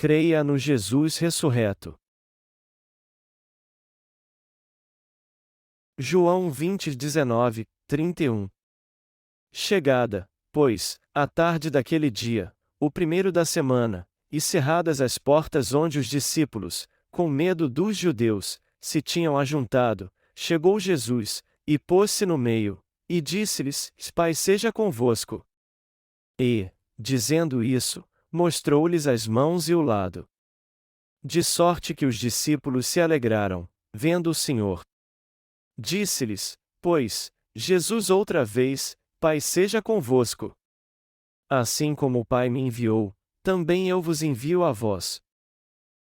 creia no Jesus ressurreto. João 20, 19, 31. Chegada, pois, a tarde daquele dia, o primeiro da semana, e cerradas as portas onde os discípulos, com medo dos judeus, se tinham ajuntado, chegou Jesus, e pôs-se no meio, e disse-lhes: Pai seja convosco. E, dizendo isso, mostrou-lhes as mãos e o lado. De sorte que os discípulos se alegraram, vendo o Senhor. Disse-lhes, pois, Jesus outra vez: Pai seja convosco. Assim como o Pai me enviou, também eu vos envio a vós.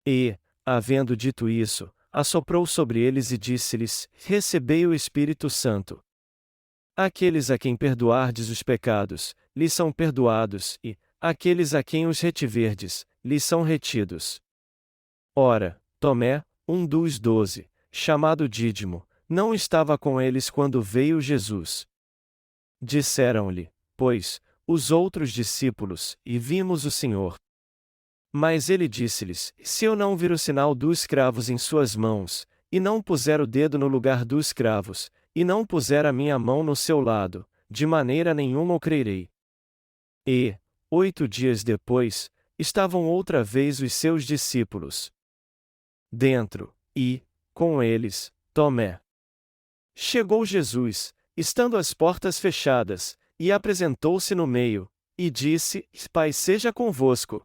E, havendo dito isso, assoprou sobre eles e disse-lhes: Recebei o Espírito Santo. Aqueles a quem perdoardes os pecados, lhes são perdoados, e, aqueles a quem os retiverdes, lhes são retidos. Ora, Tomé, um dos 12, chamado Dídimo, não estava com eles quando veio Jesus. Disseram-lhe, pois, os outros discípulos: E vimos o Senhor. Mas ele disse-lhes: Se eu não vir o sinal dos cravos em suas mãos, e não puser o dedo no lugar dos cravos, e não puser a minha mão no seu lado, de maneira nenhuma o crerei. E, 8 dias depois, estavam outra vez os seus discípulos dentro, e, com eles, Tomé. Chegou Jesus, estando as portas fechadas, e apresentou-se no meio, e disse: Pai seja convosco.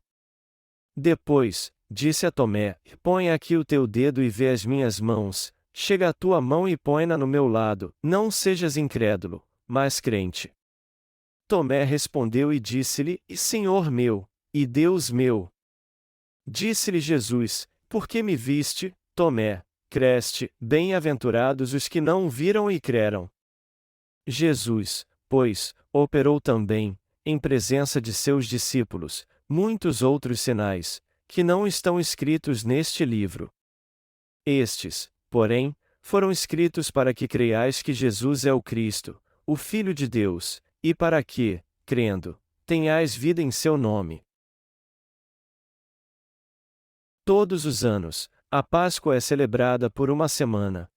Depois, disse a Tomé: Põe aqui o teu dedo e vê as minhas mãos, chega a tua mão e põe-na no meu lado, não sejas incrédulo, mas crente. Tomé respondeu e disse-lhe: Senhor meu, e Deus meu. Disse-lhe Jesus: Por que me viste, Tomé? Creste, bem-aventurados os que não viram e creram. Jesus, pois, operou também, em presença de seus discípulos, muitos outros sinais, que não estão escritos neste livro. Estes, porém, foram escritos para que creiais que Jesus é o Cristo, o Filho de Deus, e para que, crendo, tenhais vida em seu nome. Todos os anos, a Páscoa é celebrada por uma semana.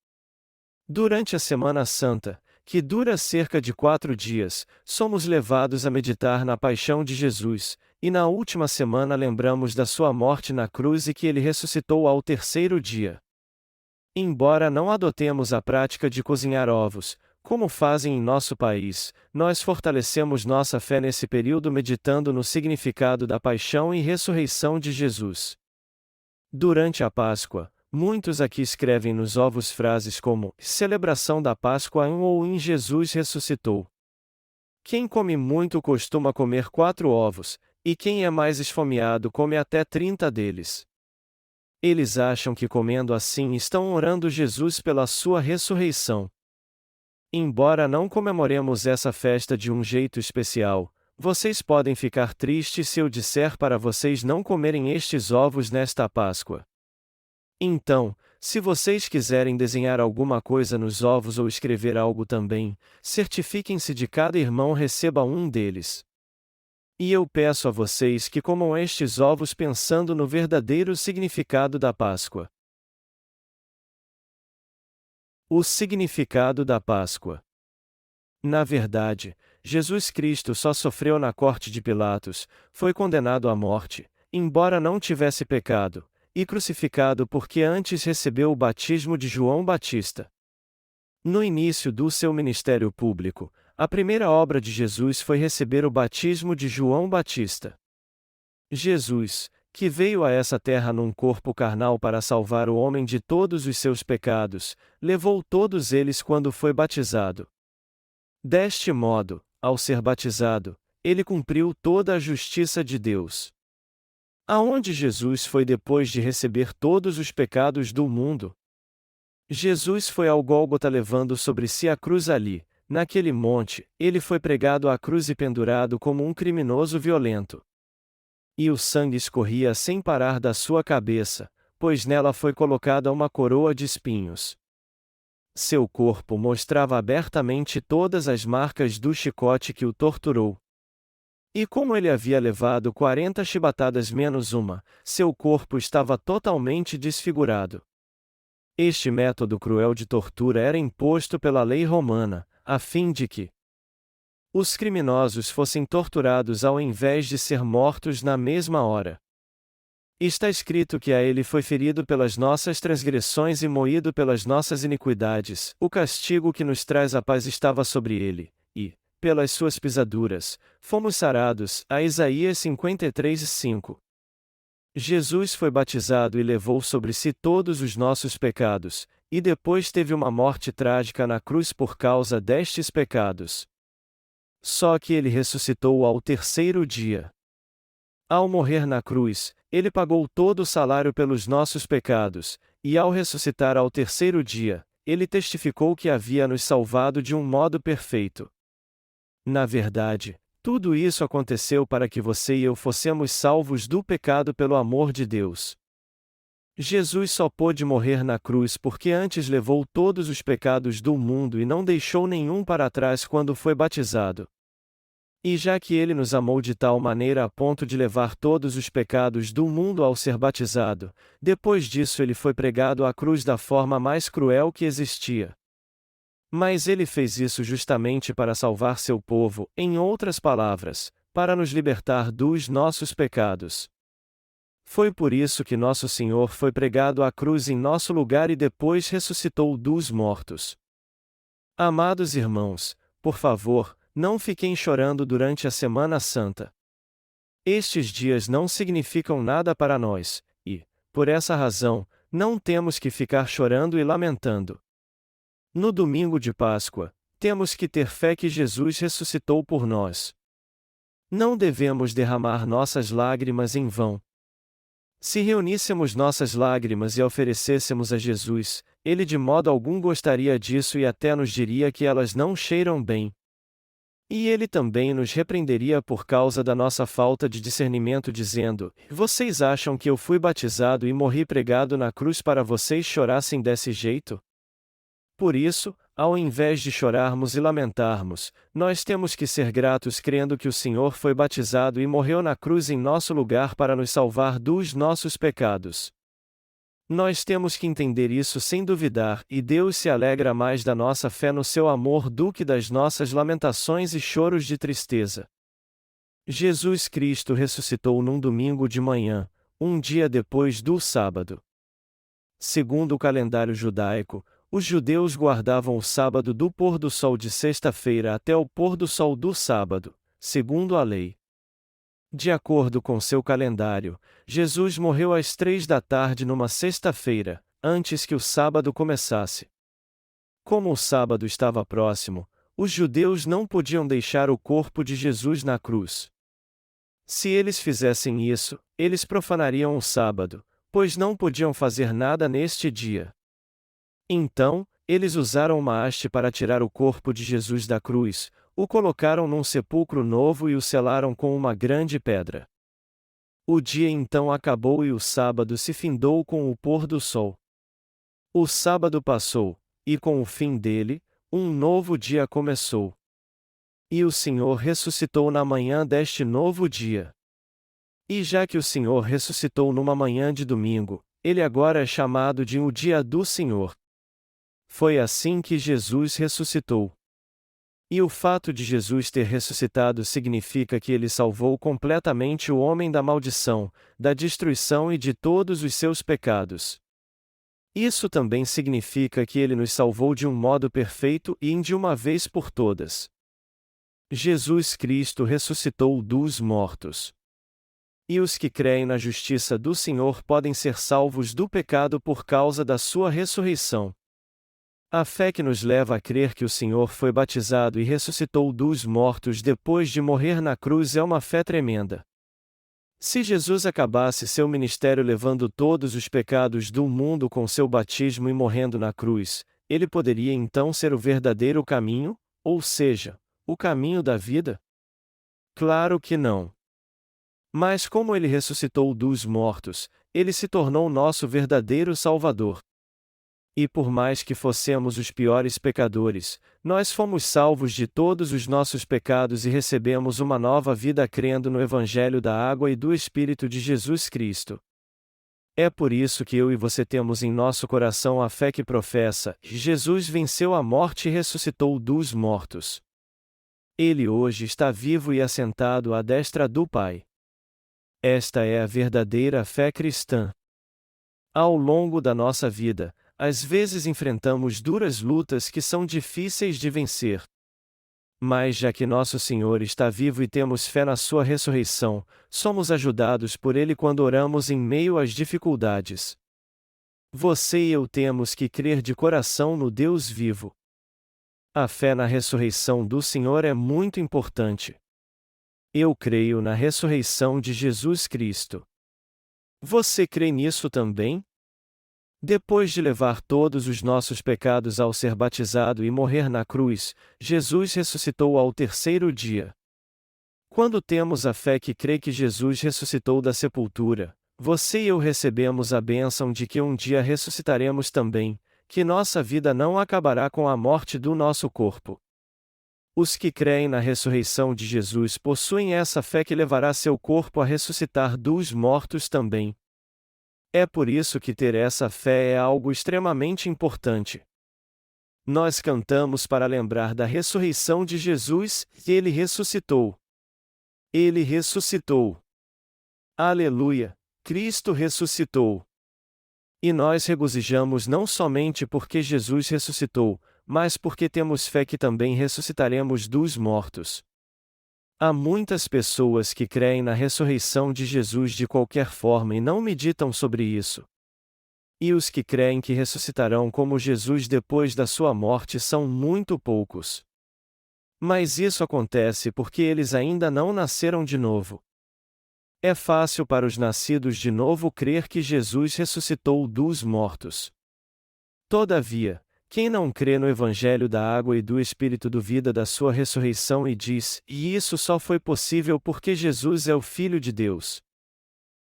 Durante a Semana Santa, que dura cerca de 4 dias, somos levados a meditar na paixão de Jesus, e na última semana lembramos da sua morte na cruz e que ele ressuscitou ao terceiro dia. Embora não adotemos a prática de cozinhar ovos, como fazem em nosso país, nós fortalecemos nossa fé nesse período meditando no significado da paixão e ressurreição de Jesus. Durante a Páscoa, muitos aqui escrevem nos ovos frases como celebração da Páscoa ou em Jesus ressuscitou. Quem come muito costuma comer 4 ovos, e quem é mais esfomeado come até 30 deles. Eles acham que comendo assim estão orando Jesus pela sua ressurreição. Embora não comemoremos essa festa de um jeito especial, vocês podem ficar tristes se eu disser para vocês não comerem estes ovos nesta Páscoa. Então, se vocês quiserem desenhar alguma coisa nos ovos ou escrever algo também, certifiquem-se de cada irmão receba um deles. E eu peço a vocês que comam estes ovos pensando no verdadeiro significado da Páscoa. O significado da Páscoa. Na verdade, Jesus Cristo só sofreu na corte de Pilatos, foi condenado à morte, embora não tivesse pecado, e crucificado porque antes recebeu o batismo de João Batista. No início do seu ministério público, a primeira obra de Jesus foi receber o batismo de João Batista. Jesus, que veio a essa terra num corpo carnal para salvar o homem de todos os seus pecados, levou todos eles quando foi batizado. Deste modo, ao ser batizado, ele cumpriu toda a justiça de Deus. Aonde Jesus foi depois de receber todos os pecados do mundo? Jesus foi ao Gólgota levando sobre si a cruz ali, naquele monte, ele foi pregado à cruz e pendurado como um criminoso violento. E o sangue escorria sem parar da sua cabeça, pois nela foi colocada uma coroa de espinhos. Seu corpo mostrava abertamente todas as marcas do chicote que o torturou. E como ele havia levado 40 chibatadas menos uma, seu corpo estava totalmente desfigurado. Este método cruel de tortura era imposto pela lei romana, a fim de que os criminosos fossem torturados ao invés de ser mortos na mesma hora. Está escrito que a ele foi ferido pelas nossas transgressões e moído pelas nossas iniquidades, o castigo que nos traz a paz estava sobre ele, e, pelas suas pisaduras, fomos sarados. A Isaías 53:5. Jesus foi batizado e levou sobre si todos os nossos pecados, e depois teve uma morte trágica na cruz por causa destes pecados. Só que ele ressuscitou ao terceiro dia. Ao morrer na cruz, ele pagou todo o salário pelos nossos pecados, e ao ressuscitar ao terceiro dia, ele testificou que havia nos salvado de um modo perfeito. Na verdade, tudo isso aconteceu para que você e eu fossemos salvos do pecado pelo amor de Deus. Jesus só pôde morrer na cruz porque antes levou todos os pecados do mundo e não deixou nenhum para trás quando foi batizado. E já que ele nos amou de tal maneira a ponto de levar todos os pecados do mundo ao ser batizado, depois disso ele foi pregado à cruz da forma mais cruel que existia. Mas ele fez isso justamente para salvar seu povo, em outras palavras, para nos libertar dos nossos pecados. Foi por isso que nosso Senhor foi pregado à cruz em nosso lugar e depois ressuscitou dos mortos. Amados irmãos, por favor, não fiquem chorando durante a Semana Santa. Estes dias não significam nada para nós, e, por essa razão, não temos que ficar chorando e lamentando. No domingo de Páscoa, temos que ter fé que Jesus ressuscitou por nós. Não devemos derramar nossas lágrimas em vão. Se reuníssemos nossas lágrimas e oferecêssemos a Jesus, ele de modo algum gostaria disso e até nos diria que elas não cheiram bem. E ele também nos repreenderia por causa da nossa falta de discernimento, dizendo: Vocês acham que eu fui batizado e morri pregado na cruz para vocês chorassem desse jeito? Por isso, ao invés de chorarmos e lamentarmos, nós temos que ser gratos crendo que o Senhor foi batizado e morreu na cruz em nosso lugar para nos salvar dos nossos pecados. Nós temos que entender isso sem duvidar, e Deus se alegra mais da nossa fé no seu amor do que das nossas lamentações e choros de tristeza. Jesus Cristo ressuscitou num domingo de manhã, um dia depois do sábado. Segundo o calendário judaico, os judeus guardavam o sábado do pôr do sol de sexta-feira até o pôr do sol do sábado, segundo a lei. De acordo com seu calendário, Jesus morreu às 3 da tarde numa sexta-feira, antes que o sábado começasse. Como o sábado estava próximo, os judeus não podiam deixar o corpo de Jesus na cruz. Se eles fizessem isso, eles profanariam o sábado, pois não podiam fazer nada neste dia. Então, eles usaram uma haste para tirar o corpo de Jesus da cruz, o colocaram num sepulcro novo e o selaram com uma grande pedra. O dia então acabou e o sábado se findou com o pôr do sol. O sábado passou, e com o fim dele, um novo dia começou. E o Senhor ressuscitou na manhã deste novo dia. E já que o Senhor ressuscitou numa manhã de domingo, ele agora é chamado de o dia do Senhor. Foi assim que Jesus ressuscitou. E o fato de Jesus ter ressuscitado significa que ele salvou completamente o homem da maldição, da destruição e de todos os seus pecados. Isso também significa que ele nos salvou de um modo perfeito e de uma vez por todas. Jesus Cristo ressuscitou dos mortos. E os que creem na justiça do Senhor podem ser salvos do pecado por causa da sua ressurreição. A fé que nos leva a crer que o Senhor foi batizado e ressuscitou dos mortos depois de morrer na cruz é uma fé tremenda. Se Jesus acabasse seu ministério levando todos os pecados do mundo com seu batismo e morrendo na cruz, ele poderia então ser o verdadeiro caminho, ou seja, o caminho da vida? Claro que não. Mas como ele ressuscitou dos mortos, ele se tornou nosso verdadeiro Salvador. E por mais que fossemos os piores pecadores, nós fomos salvos de todos os nossos pecados e recebemos uma nova vida crendo no Evangelho da Água e do Espírito de Jesus Cristo. É por isso que eu e você temos em nosso coração a fé que professa: Jesus venceu a morte e ressuscitou dos mortos. Ele hoje está vivo e assentado à destra do Pai. Esta é a verdadeira fé cristã. Ao longo da nossa vida, às vezes enfrentamos duras lutas que são difíceis de vencer. Mas já que nosso Senhor está vivo e temos fé na sua ressurreição, somos ajudados por Ele quando oramos em meio às dificuldades. Você e eu temos que crer de coração no Deus vivo. A fé na ressurreição do Senhor é muito importante. Eu creio na ressurreição de Jesus Cristo. Você crê nisso também? Depois de levar todos os nossos pecados ao ser batizado e morrer na cruz, Jesus ressuscitou ao terceiro dia. Quando temos a fé que crê que Jesus ressuscitou da sepultura, você e eu recebemos a bênção de que um dia ressuscitaremos também, que nossa vida não acabará com a morte do nosso corpo. Os que creem na ressurreição de Jesus possuem essa fé que levará seu corpo a ressuscitar dos mortos também. É por isso que ter essa fé é algo extremamente importante. Nós cantamos para lembrar da ressurreição de Jesus, e Ele ressuscitou. Ele ressuscitou. Aleluia! Cristo ressuscitou. E nós regozijamos não somente porque Jesus ressuscitou, mas porque temos fé que também ressuscitaremos dos mortos. Há muitas pessoas que creem na ressurreição de Jesus de qualquer forma e não meditam sobre isso. E os que creem que ressuscitarão como Jesus depois da sua morte são muito poucos. Mas isso acontece porque eles ainda não nasceram de novo. É fácil para os nascidos de novo crer que Jesus ressuscitou dos mortos. Todavia, quem não crê no Evangelho da Água e do Espírito duvida da sua ressurreição e diz: "E isso só foi possível porque Jesus é o Filho de Deus."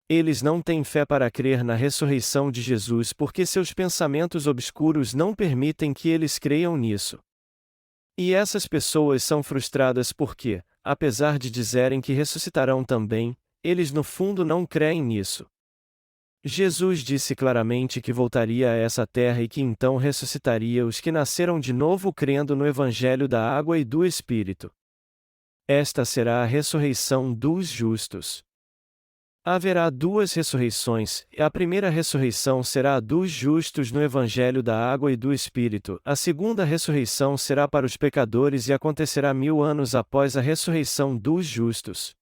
Eles não têm fé para crer na ressurreição de Jesus porque seus pensamentos obscuros não permitem que eles creiam nisso. E essas pessoas são frustradas porque, apesar de dizerem que ressuscitarão também, eles no fundo não creem nisso. Jesus disse claramente que voltaria a essa terra e que então ressuscitaria os que nasceram de novo crendo no Evangelho da Água e do Espírito. Esta será a ressurreição dos justos. Haverá duas ressurreições, e a primeira ressurreição será a dos justos no Evangelho da Água e do Espírito, a segunda ressurreição será para os pecadores e acontecerá 1000 anos após a ressurreição dos justos.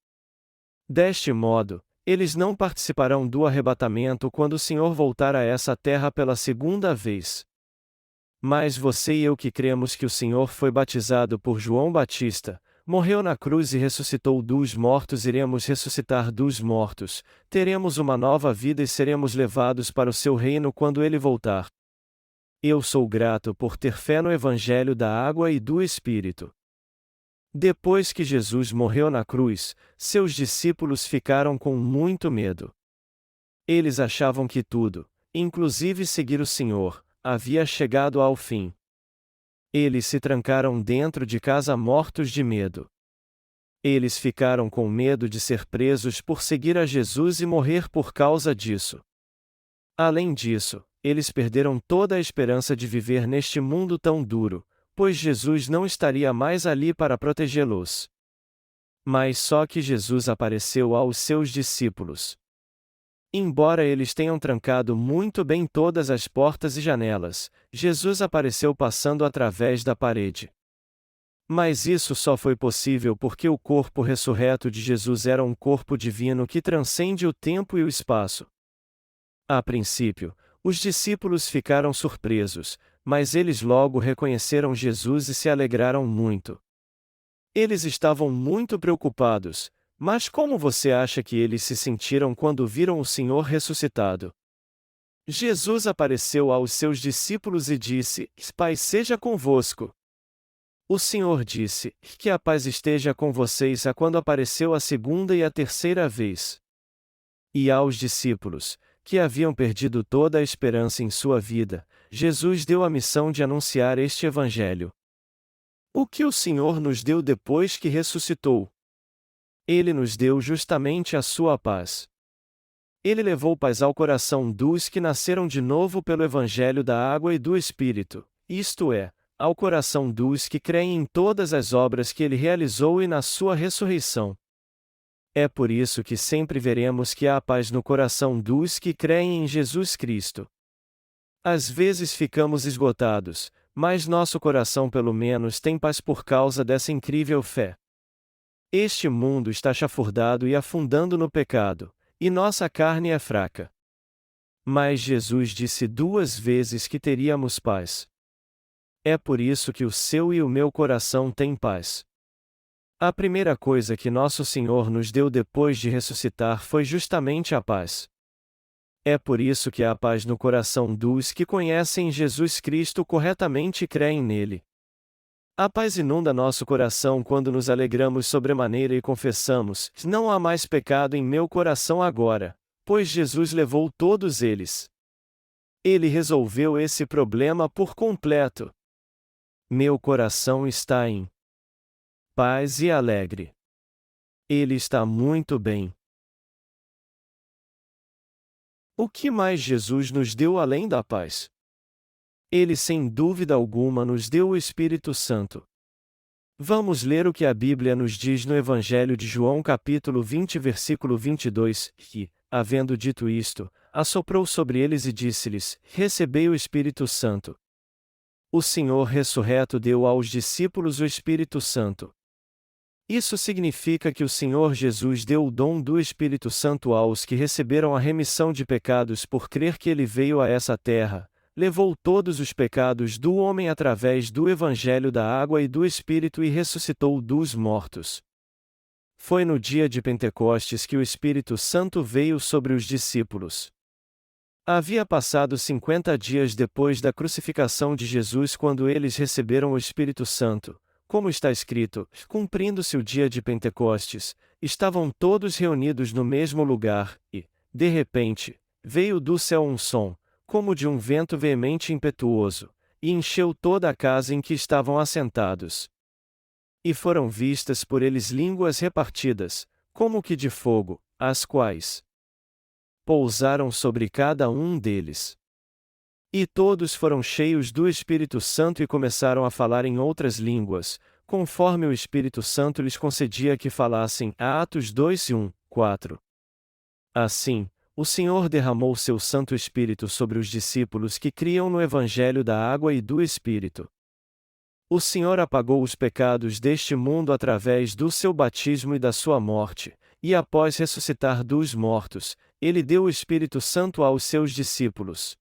Deste modo, eles não participarão do arrebatamento quando o Senhor voltar a essa terra pela segunda vez. Mas você e eu que cremos que o Senhor foi batizado por João Batista, morreu na cruz e ressuscitou dos mortos, iremos ressuscitar dos mortos, teremos uma nova vida e seremos levados para o seu reino quando ele voltar. Eu sou grato por ter fé no Evangelho da Água e do Espírito. Depois que Jesus morreu na cruz, seus discípulos ficaram com muito medo. Eles achavam que tudo, inclusive seguir o Senhor, havia chegado ao fim. Eles se trancaram dentro de casa mortos de medo. Eles ficaram com medo de ser presos por seguir a Jesus e morrer por causa disso. Além disso, eles perderam toda a esperança de viver neste mundo tão duro, pois Jesus não estaria mais ali para protegê-los. Mas só que Jesus apareceu aos seus discípulos. Embora eles tenham trancado muito bem todas as portas e janelas, Jesus apareceu passando através da parede. Mas isso só foi possível porque o corpo ressurreto de Jesus era um corpo divino que transcende o tempo e o espaço. A princípio, os discípulos ficaram surpresos, mas eles logo reconheceram Jesus e se alegraram muito. Eles estavam muito preocupados, mas como você acha que eles se sentiram quando viram o Senhor ressuscitado? Jesus apareceu aos seus discípulos e disse: "Pai seja convosco." O Senhor disse: "Que a paz esteja com vocês" quando apareceu a segunda e a terceira vez. E aos discípulos: que haviam perdido toda a esperança em sua vida, Jesus deu a missão de anunciar este Evangelho. O que o Senhor nos deu depois que ressuscitou? Ele nos deu justamente a sua paz. Ele levou paz ao coração dos que nasceram de novo pelo Evangelho da água e do Espírito, isto é, ao coração dos que creem em todas as obras que ele realizou e na sua ressurreição. É por isso que sempre veremos que há paz no coração dos que creem em Jesus Cristo. Às vezes ficamos esgotados, mas nosso coração pelo menos tem paz por causa dessa incrível fé. Este mundo está chafurdado e afundando no pecado, e nossa carne é fraca. Mas Jesus disse 2 vezes que teríamos paz. É por isso que o seu e o meu coração têm paz. A primeira coisa que nosso Senhor nos deu depois de ressuscitar foi justamente a paz. É por isso que há paz no coração dos que conhecem Jesus Cristo corretamente e creem nele. A paz inunda nosso coração quando nos alegramos sobremaneira e confessamos: não há mais pecado em meu coração agora, pois Jesus levou todos eles. Ele resolveu esse problema por completo. Meu coração está em paz e alegre. Ele está muito bem. O que mais Jesus nos deu além da paz? Ele sem dúvida alguma nos deu o Espírito Santo. Vamos ler o que a Bíblia nos diz no Evangelho de João capítulo 20 versículo 22, que, havendo dito isto, assoprou sobre eles e disse-lhes: recebei o Espírito Santo. O Senhor ressurreto deu aos discípulos o Espírito Santo. Isso significa que o Senhor Jesus deu o dom do Espírito Santo aos que receberam a remissão de pecados por crer que ele veio a essa terra, levou todos os pecados do homem através do Evangelho da água e do Espírito e ressuscitou dos mortos. Foi no dia de Pentecostes que o Espírito Santo veio sobre os discípulos. Havia passado 50 dias depois da crucificação de Jesus quando eles receberam o Espírito Santo. Como está escrito, cumprindo-se o dia de Pentecostes, estavam todos reunidos no mesmo lugar, e, de repente, veio do céu um som, como de um vento veemente e impetuoso, e encheu toda a casa em que estavam assentados. E foram vistas por eles línguas repartidas, como que de fogo, as quais pousaram sobre cada um deles. E todos foram cheios do Espírito Santo e começaram a falar em outras línguas, conforme o Espírito Santo lhes concedia que falassem. Atos 2:1-4. Assim, o Senhor derramou seu Santo Espírito sobre os discípulos que criam no Evangelho da água e do Espírito. O Senhor apagou os pecados deste mundo através do seu batismo e da sua morte, e após ressuscitar dos mortos, ele deu o Espírito Santo aos seus discípulos.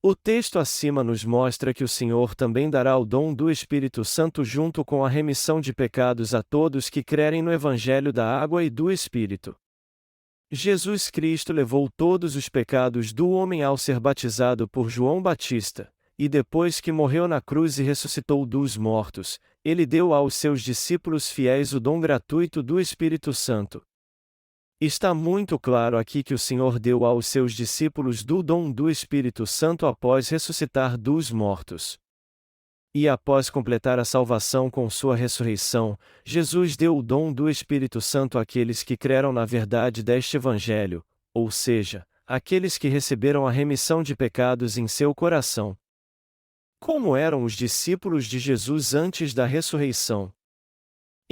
O texto acima nos mostra que o Senhor também dará o dom do Espírito Santo junto com a remissão de pecados a todos que crerem no Evangelho da água e do Espírito. Jesus Cristo levou todos os pecados do homem ao ser batizado por João Batista, e depois que morreu na cruz e ressuscitou dos mortos, ele deu aos seus discípulos fiéis o dom gratuito do Espírito Santo. Está muito claro aqui que o Senhor deu aos seus discípulos do dom do Espírito Santo após ressuscitar dos mortos. E após completar a salvação com sua ressurreição, Jesus deu o dom do Espírito Santo àqueles que creram na verdade deste Evangelho, ou seja, àqueles que receberam a remissão de pecados em seu coração. Como eram os discípulos de Jesus antes da ressurreição?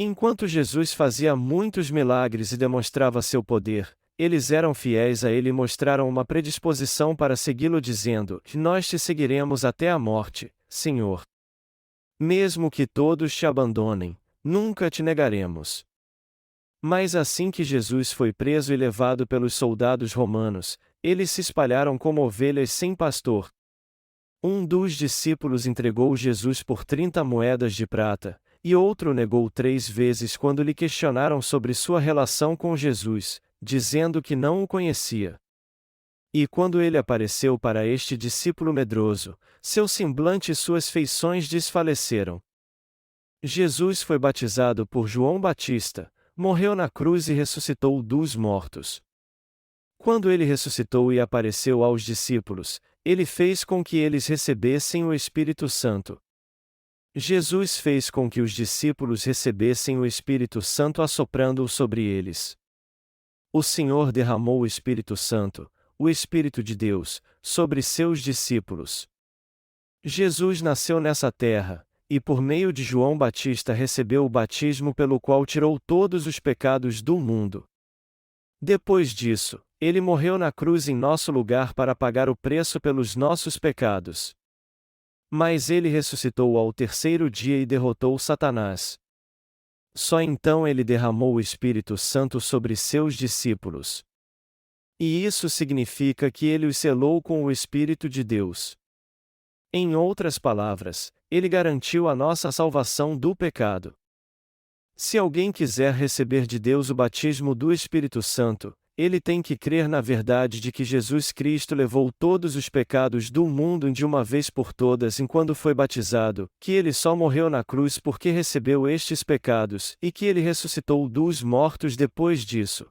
Enquanto Jesus fazia muitos milagres e demonstrava seu poder, eles eram fiéis a ele e mostraram uma predisposição para segui-lo dizendo: nós te seguiremos até a morte, Senhor. Mesmo que todos te abandonem, nunca te negaremos. Mas assim que Jesus foi preso e levado pelos soldados romanos, eles se espalharam como ovelhas sem pastor. Um dos discípulos entregou Jesus por 30 moedas de prata, e outro negou 3 vezes quando lhe questionaram sobre sua relação com Jesus, dizendo que não o conhecia. E quando ele apareceu para este discípulo medroso, seu semblante e suas feições desfaleceram. Jesus foi batizado por João Batista, morreu na cruz e ressuscitou dos mortos. Quando ele ressuscitou e apareceu aos discípulos, ele fez com que eles recebessem o Espírito Santo. Jesus fez com que os discípulos recebessem o Espírito Santo assoprando-o sobre eles. O Senhor derramou o Espírito Santo, o Espírito de Deus, sobre seus discípulos. Jesus nasceu nessa terra, e por meio de João Batista recebeu o batismo pelo qual tirou todos os pecados do mundo. Depois disso, ele morreu na cruz em nosso lugar para pagar o preço pelos nossos pecados. Mas ele ressuscitou ao terceiro dia e derrotou Satanás. Só então ele derramou o Espírito Santo sobre seus discípulos. E isso significa que ele os selou com o Espírito de Deus. Em outras palavras, ele garantiu a nossa salvação do pecado. Se alguém quiser receber de Deus o batismo do Espírito Santo, ele tem que crer na verdade de que Jesus Cristo levou todos os pecados do mundo de uma vez por todas enquanto foi batizado, que ele só morreu na cruz porque recebeu estes pecados, e que ele ressuscitou dos mortos depois disso.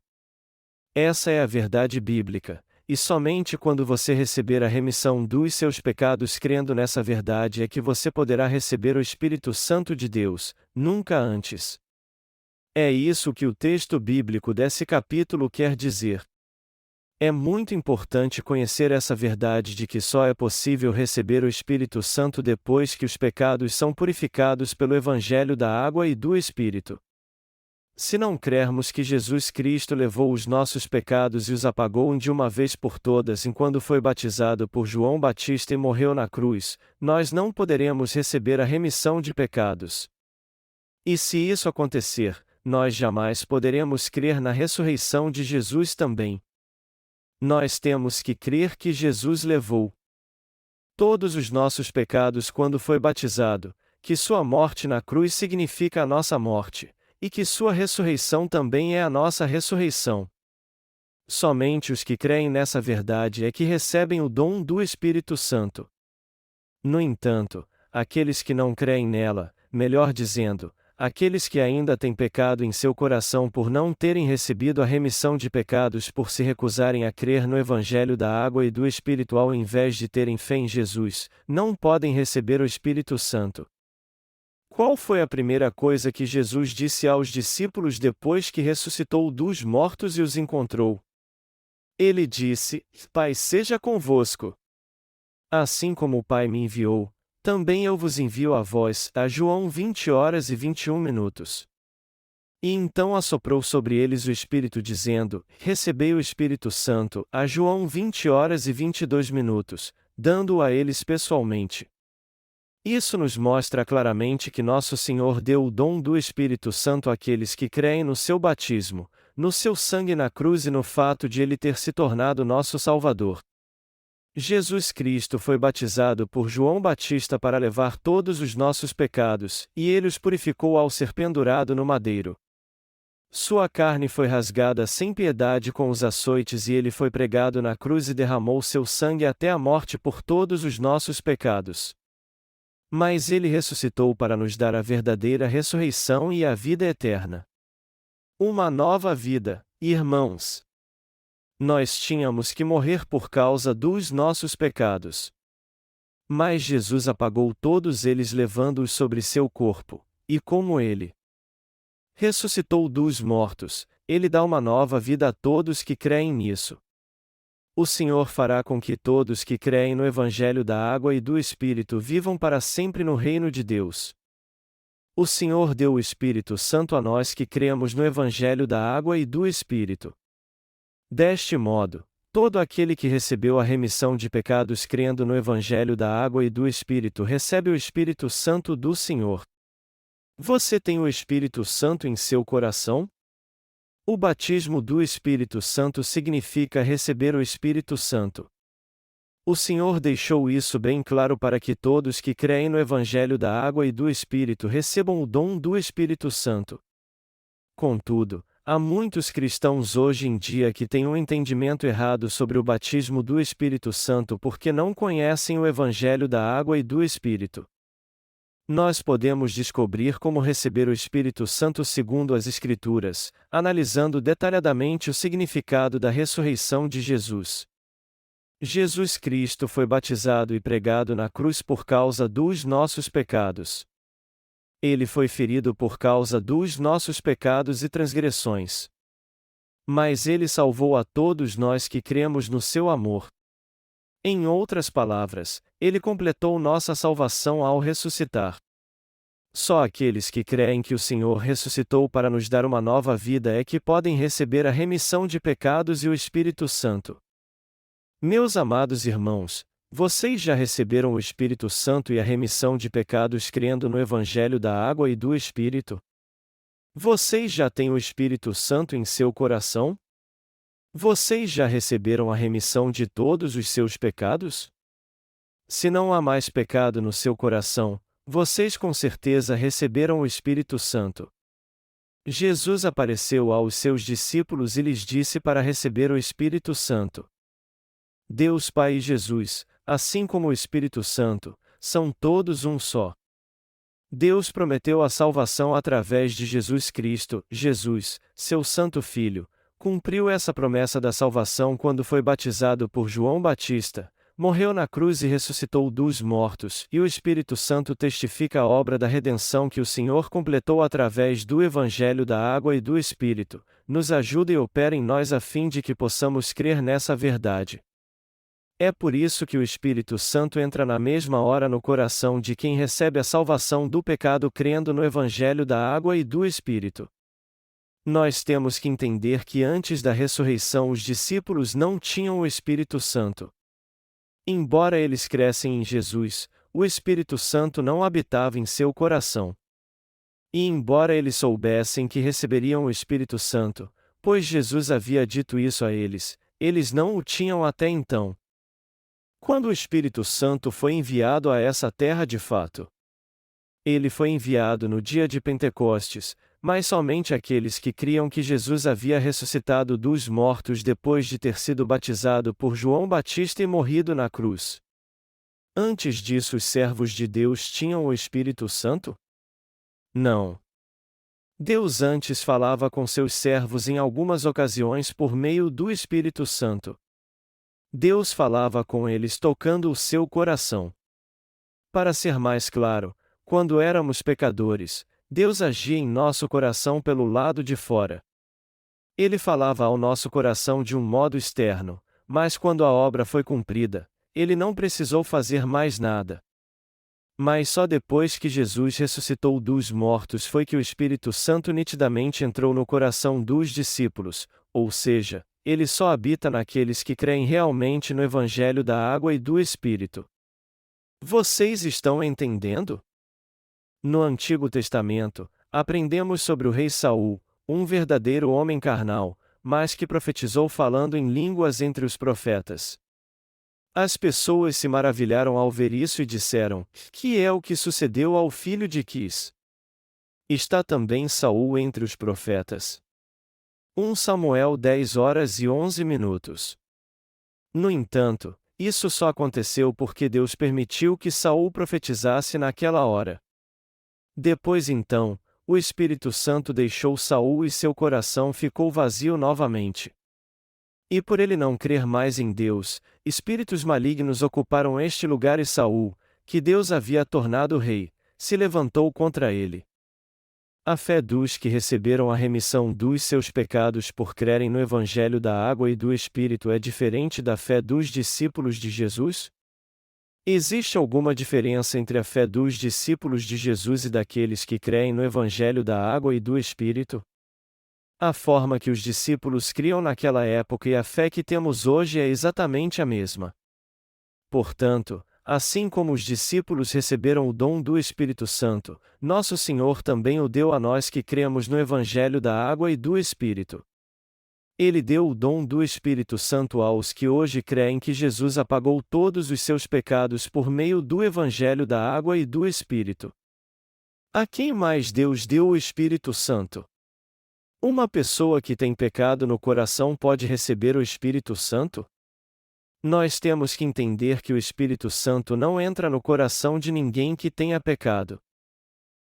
Essa é a verdade bíblica, e somente quando você receber a remissão dos seus pecados crendo nessa verdade é que você poderá receber o Espírito Santo de Deus, nunca antes. É isso que o texto bíblico desse capítulo quer dizer. É muito importante conhecer essa verdade de que só é possível receber o Espírito Santo depois que os pecados são purificados pelo Evangelho da água e do Espírito. Se não crermos que Jesus Cristo levou os nossos pecados e os apagou de uma vez por todas enquanto foi batizado por João Batista e morreu na cruz, nós não poderemos receber a remissão de pecados. E se isso acontecer, nós jamais poderemos crer na ressurreição de Jesus também. Nós temos que crer que Jesus levou todos os nossos pecados quando foi batizado, que sua morte na cruz significa a nossa morte, e que sua ressurreição também é a nossa ressurreição. Somente os que creem nessa verdade é que recebem o dom do Espírito Santo. No entanto, aqueles que não creem nela, melhor dizendo, aqueles que ainda têm pecado em seu coração por não terem recebido a remissão de pecados por se recusarem a crer no Evangelho da água e do Espírito ao invés de terem fé em Jesus, não podem receber o Espírito Santo. Qual foi a primeira coisa que Jesus disse aos discípulos depois que ressuscitou dos mortos e os encontrou? Ele disse: Pai seja convosco. Assim como o Pai me enviou, também eu vos envio a vós. A João 20h21. E então assoprou sobre eles o Espírito dizendo: Recebei o Espírito Santo. A João 20h22, dando-o a eles pessoalmente. Isso nos mostra claramente que nosso Senhor deu o dom do Espírito Santo àqueles que creem no seu batismo, no seu sangue na cruz e no fato de ele ter se tornado nosso Salvador. Jesus Cristo foi batizado por João Batista para levar todos os nossos pecados, e ele os purificou ao ser pendurado no madeiro. Sua carne foi rasgada sem piedade com os açoites e ele foi pregado na cruz e derramou seu sangue até a morte por todos os nossos pecados. Mas ele ressuscitou para nos dar a verdadeira ressurreição e a vida eterna. Uma nova vida, irmãos. Nós tínhamos que morrer por causa dos nossos pecados. Mas Jesus apagou todos eles levando-os sobre seu corpo, e como ele ressuscitou dos mortos, ele dá uma nova vida a todos que creem nisso. O Senhor fará com que todos que creem no Evangelho da água e do Espírito vivam para sempre no reino de Deus. O Senhor deu o Espírito Santo a nós que cremos no Evangelho da água e do Espírito. Deste modo, todo aquele que recebeu a remissão de pecados crendo no Evangelho da água e do Espírito recebe o Espírito Santo do Senhor. Você tem o Espírito Santo em seu coração? O batismo do Espírito Santo significa receber o Espírito Santo. O Senhor deixou isso bem claro para que todos que creem no Evangelho da água e do Espírito recebam o dom do Espírito Santo. Contudo, há muitos cristãos hoje em dia que têm um entendimento errado sobre o batismo do Espírito Santo porque não conhecem o Evangelho da água e do Espírito. Nós podemos descobrir como receber o Espírito Santo segundo as Escrituras, analisando detalhadamente o significado da ressurreição de Jesus. Jesus Cristo foi batizado e pregado na cruz por causa dos nossos pecados. Ele foi ferido por causa dos nossos pecados e transgressões. Mas ele salvou a todos nós que cremos no seu amor. Em outras palavras, ele completou nossa salvação ao ressuscitar. Só aqueles que creem que o Senhor ressuscitou para nos dar uma nova vida é que podem receber a remissão de pecados e o Espírito Santo. Meus amados irmãos, vocês já receberam o Espírito Santo e a remissão de pecados crendo no Evangelho da Água e do Espírito? Vocês já têm o Espírito Santo em seu coração? Vocês já receberam a remissão de todos os seus pecados? Se não há mais pecado no seu coração, vocês com certeza receberam o Espírito Santo. Jesus apareceu aos seus discípulos e lhes disse para receber o Espírito Santo. Deus Pai e Jesus, assim como o Espírito Santo, são todos um só. Deus prometeu a salvação através de Jesus Cristo, Jesus, seu Santo Filho, cumpriu essa promessa da salvação quando foi batizado por João Batista, morreu na cruz e ressuscitou dos mortos, e o Espírito Santo testifica a obra da redenção que o Senhor completou através do Evangelho da Água e do Espírito, nos ajuda e opera em nós a fim de que possamos crer nessa verdade. É por isso que o Espírito Santo entra na mesma hora no coração de quem recebe a salvação do pecado crendo no Evangelho da Água e do Espírito. Nós temos que entender que antes da ressurreição os discípulos não tinham o Espírito Santo. Embora eles crescem em Jesus, o Espírito Santo não habitava em seu coração. E embora eles soubessem que receberiam o Espírito Santo, pois Jesus havia dito isso a eles, eles não o tinham até então. Quando o Espírito Santo foi enviado a essa terra de fato? Ele foi enviado no dia de Pentecostes, mas somente aqueles que criam que Jesus havia ressuscitado dos mortos depois de ter sido batizado por João Batista e morrido na cruz. Antes disso, os servos de Deus tinham o Espírito Santo? Não. Deus antes falava com seus servos em algumas ocasiões por meio do Espírito Santo. Deus falava com eles tocando o seu coração. Para ser mais claro, quando éramos pecadores, Deus agia em nosso coração pelo lado de fora. Ele falava ao nosso coração de um modo externo, mas quando a obra foi cumprida, ele não precisou fazer mais nada. Mas só depois que Jesus ressuscitou dos mortos foi que o Espírito Santo nitidamente entrou no coração dos discípulos, ou seja, ele só habita naqueles que creem realmente no Evangelho da Água e do Espírito. Vocês estão entendendo? No Antigo Testamento, aprendemos sobre o rei Saul, um verdadeiro homem carnal, mas que profetizou falando em línguas entre os profetas. As pessoas se maravilharam ao ver isso e disseram: que é o que sucedeu ao filho de Quis? Está também Saul entre os profetas. 1 Samuel 10h11. No entanto, isso só aconteceu porque Deus permitiu que Saul profetizasse naquela hora. Depois então, o Espírito Santo deixou Saul e seu coração ficou vazio novamente. E por ele não crer mais em Deus, espíritos malignos ocuparam este lugar e Saul, que Deus havia tornado rei, se levantou contra ele. A fé dos que receberam a remissão dos seus pecados por crerem no Evangelho da Água e do Espírito é diferente da fé dos discípulos de Jesus? Existe alguma diferença entre a fé dos discípulos de Jesus e daqueles que creem no Evangelho da Água e do Espírito? A forma que os discípulos criam naquela época e a fé que temos hoje é exatamente a mesma. Portanto, assim como os discípulos receberam o dom do Espírito Santo, nosso Senhor também o deu a nós que cremos no Evangelho da Água e do Espírito. Ele deu o dom do Espírito Santo aos que hoje creem que Jesus apagou todos os seus pecados por meio do Evangelho da Água e do Espírito. A quem mais Deus deu o Espírito Santo? Uma pessoa que tem pecado no coração pode receber o Espírito Santo? Nós temos que entender que o Espírito Santo não entra no coração de ninguém que tenha pecado.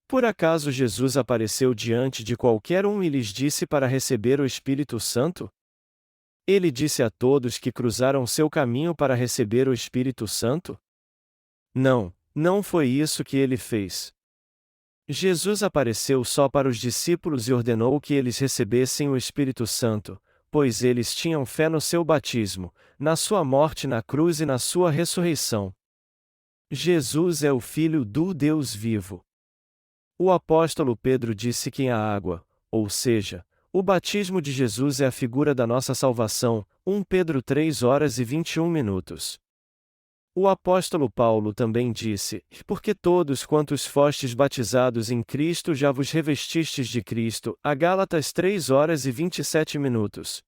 Por acaso Jesus apareceu diante de qualquer um e lhes disse para receber o Espírito Santo? Ele disse a todos que cruzaram seu caminho para receber o Espírito Santo? Não, não foi isso que ele fez. Jesus apareceu só para os discípulos e ordenou que eles recebessem o Espírito Santo, pois eles tinham fé no seu batismo, na sua morte na cruz e na sua ressurreição. Jesus é o Filho do Deus vivo. O apóstolo Pedro disse que a água, ou seja, o batismo de Jesus é a figura da nossa salvação, 1 Pedro 3:21. O apóstolo Paulo também disse: Porque todos quantos fostes batizados em Cristo já vos revestistes de Cristo, a Gálatas 3:27.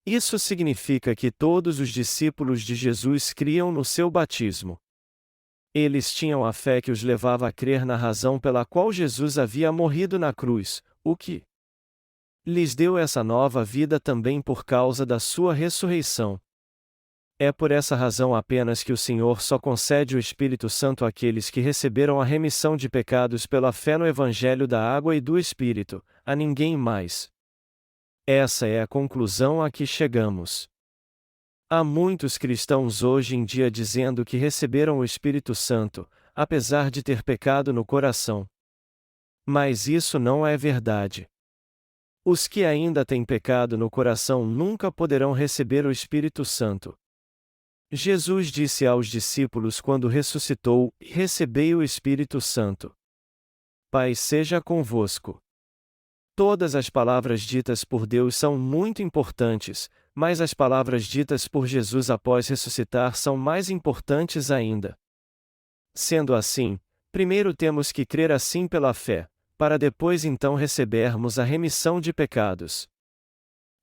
Isso significa que todos os discípulos de Jesus criam no seu batismo. Eles tinham a fé que os levava a crer na razão pela qual Jesus havia morrido na cruz, o que lhes deu essa nova vida também por causa da sua ressurreição. É por essa razão apenas que o Senhor só concede o Espírito Santo àqueles que receberam a remissão de pecados pela fé no Evangelho da Água e do Espírito, a ninguém mais. Essa é a conclusão a que chegamos. Há muitos cristãos hoje em dia dizendo que receberam o Espírito Santo, apesar de ter pecado no coração. Mas isso não é verdade. Os que ainda têm pecado no coração nunca poderão receber o Espírito Santo. Jesus disse aos discípulos quando ressuscitou: Recebei o Espírito Santo. Pai seja convosco. Todas as palavras ditas por Deus são muito importantes, mas as palavras ditas por Jesus após ressuscitar são mais importantes ainda. Sendo assim, primeiro temos que crer assim pela fé, para depois então recebermos a remissão de pecados.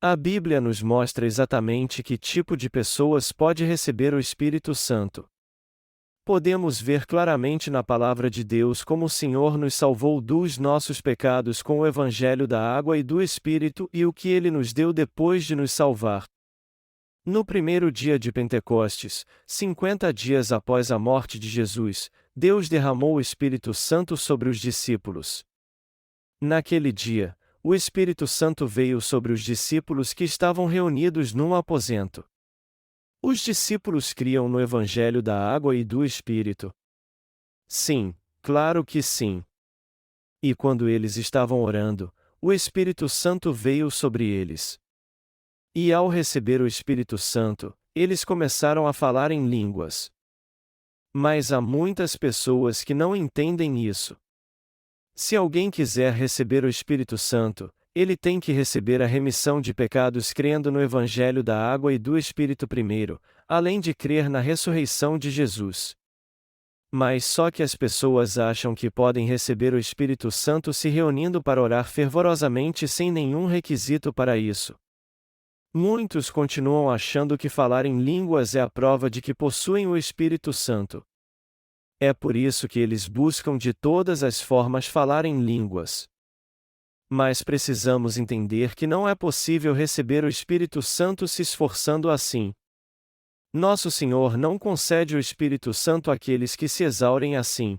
A Bíblia nos mostra exatamente que tipo de pessoas pode receber o Espírito Santo. Podemos ver claramente na Palavra de Deus como o Senhor nos salvou dos nossos pecados com o Evangelho da Água e do Espírito e o que Ele nos deu depois de nos salvar. No primeiro dia de Pentecostes, 50 dias após a morte de Jesus, Deus derramou o Espírito Santo sobre os discípulos. Naquele dia, o Espírito Santo veio sobre os discípulos que estavam reunidos num aposento. Os discípulos criam no Evangelho da Água e do Espírito? Sim, claro que sim. E quando eles estavam orando, o Espírito Santo veio sobre eles. E ao receber o Espírito Santo, eles começaram a falar em línguas. Mas há muitas pessoas que não entendem isso. Se alguém quiser receber o Espírito Santo, ele tem que receber a remissão de pecados crendo no Evangelho da Água e do Espírito primeiro, além de crer na ressurreição de Jesus. Mas só que as pessoas acham que podem receber o Espírito Santo se reunindo para orar fervorosamente sem nenhum requisito para isso. Muitos continuam achando que falar em línguas é a prova de que possuem o Espírito Santo. É por isso que eles buscam de todas as formas falar em línguas. Mas precisamos entender que não é possível receber o Espírito Santo se esforçando assim. Nosso Senhor não concede o Espírito Santo àqueles que se exaurem assim.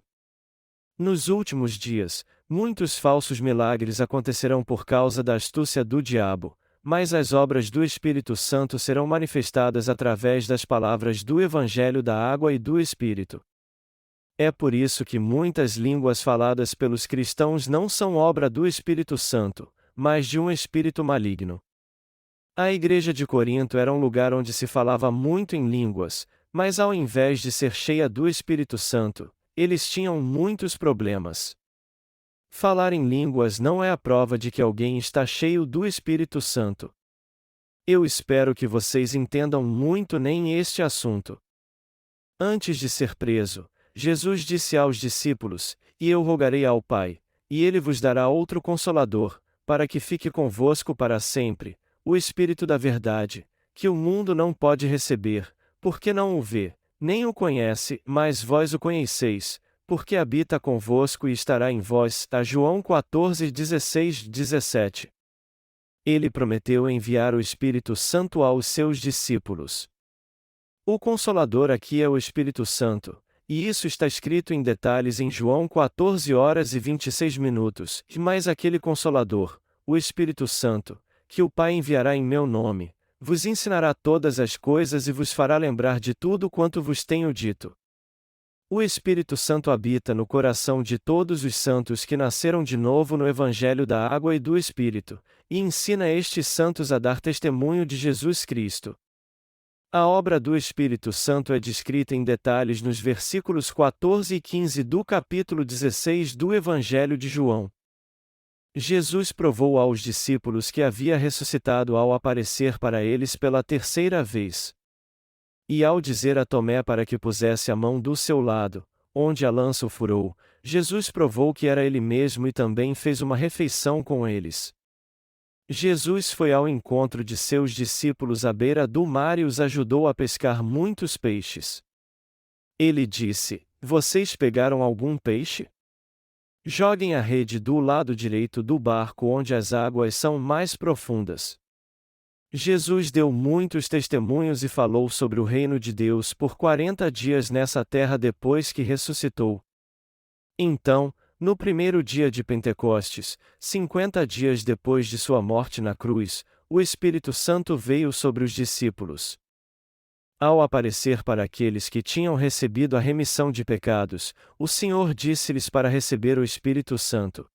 Nos últimos dias, muitos falsos milagres acontecerão por causa da astúcia do diabo, mas as obras do Espírito Santo serão manifestadas através das palavras do Evangelho da Água e do Espírito. É por isso que muitas línguas faladas pelos cristãos não são obra do Espírito Santo, mas de um espírito maligno. A igreja de Corinto era um lugar onde se falava muito em línguas, mas ao invés de ser cheia do Espírito Santo, eles tinham muitos problemas. Falar em línguas não é a prova de que alguém está cheio do Espírito Santo. Eu espero que vocês entendam muito nem este assunto. Antes de ser preso, Jesus disse aos discípulos: E eu rogarei ao Pai, e Ele vos dará outro Consolador, para que fique convosco para sempre, o Espírito da Verdade, que o mundo não pode receber, porque não o vê, nem o conhece, mas vós o conheceis, porque habita convosco e estará em vós. João 14:16-17. Ele prometeu enviar o Espírito Santo aos seus discípulos. O Consolador aqui é o Espírito Santo. e isso está escrito em detalhes em João 14h26, mas aquele Consolador, o Espírito Santo, que o Pai enviará em meu nome, vos ensinará todas as coisas e vos fará lembrar de tudo quanto vos tenho dito. O Espírito Santo habita no coração de todos os santos que nasceram de novo no Evangelho da Água e do Espírito, e ensina estes santos a dar testemunho de Jesus Cristo. A obra do Espírito Santo é descrita em detalhes nos versículos 14 e 15 do capítulo 16 do Evangelho de João. Jesus provou aos discípulos que havia ressuscitado ao aparecer para eles pela terceira vez. E ao dizer a Tomé para que pusesse a mão do seu lado, onde a lança o furou, Jesus provou que era ele mesmo e também fez uma refeição com eles. Jesus foi ao encontro de seus discípulos à beira do mar e os ajudou a pescar muitos peixes. Ele disse: Vocês pegaram algum peixe? Joguem a rede do lado direito do barco onde as águas são mais profundas. Jesus deu muitos testemunhos e falou sobre o reino de Deus por 40 dias nessa terra depois que ressuscitou. Então, no primeiro dia de Pentecostes, 50 dias depois de sua morte na cruz, o Espírito Santo veio sobre os discípulos. Ao aparecer para aqueles que tinham recebido a remissão de pecados, o Senhor disse-lhes para receber o Espírito Santo.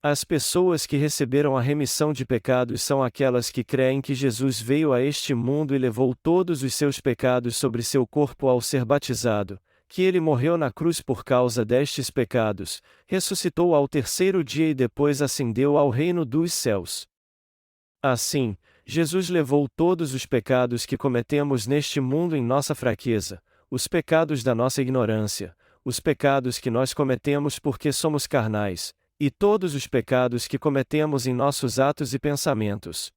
As pessoas que receberam a remissão de pecados são aquelas que creem que Jesus veio a este mundo e levou todos os seus pecados sobre seu corpo ao ser batizado, que ele morreu na cruz por causa destes pecados, ressuscitou ao terceiro dia e depois ascendeu ao reino dos céus. Assim, Jesus levou todos os pecados que cometemos neste mundo em nossa fraqueza, os pecados da nossa ignorância, os pecados que nós cometemos porque somos carnais, e todos os pecados que cometemos em nossos atos e pensamentos.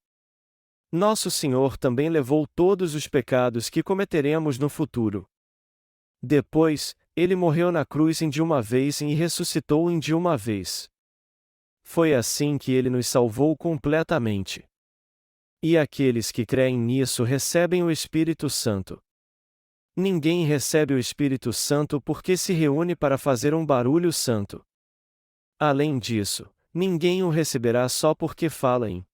Nosso Senhor também levou todos os pecados que cometeremos no futuro. Depois, ele morreu na cruz em de uma vez e ressuscitou em de uma vez. Foi assim que ele nos salvou completamente. E aqueles que creem nisso recebem o Espírito Santo. Ninguém recebe o Espírito Santo porque se reúne para fazer um barulho santo. Além disso, ninguém o receberá só porque fala em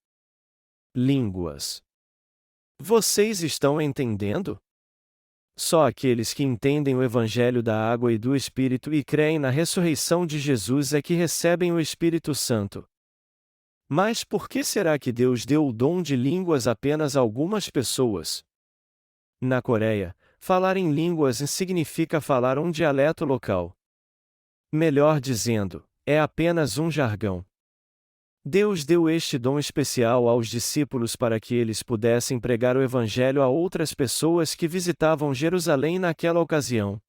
línguas. Vocês estão entendendo? Só aqueles que entendem o Evangelho da Água e do Espírito e creem na ressurreição de Jesus é que recebem o Espírito Santo. Mas por que será que Deus deu o dom de línguas apenas a algumas pessoas? Na Coreia, falar em línguas significa falar um dialeto local. Melhor dizendo, é apenas um jargão. Deus deu este dom especial aos discípulos para que eles pudessem pregar o Evangelho a outras pessoas que visitavam Jerusalém naquela ocasião.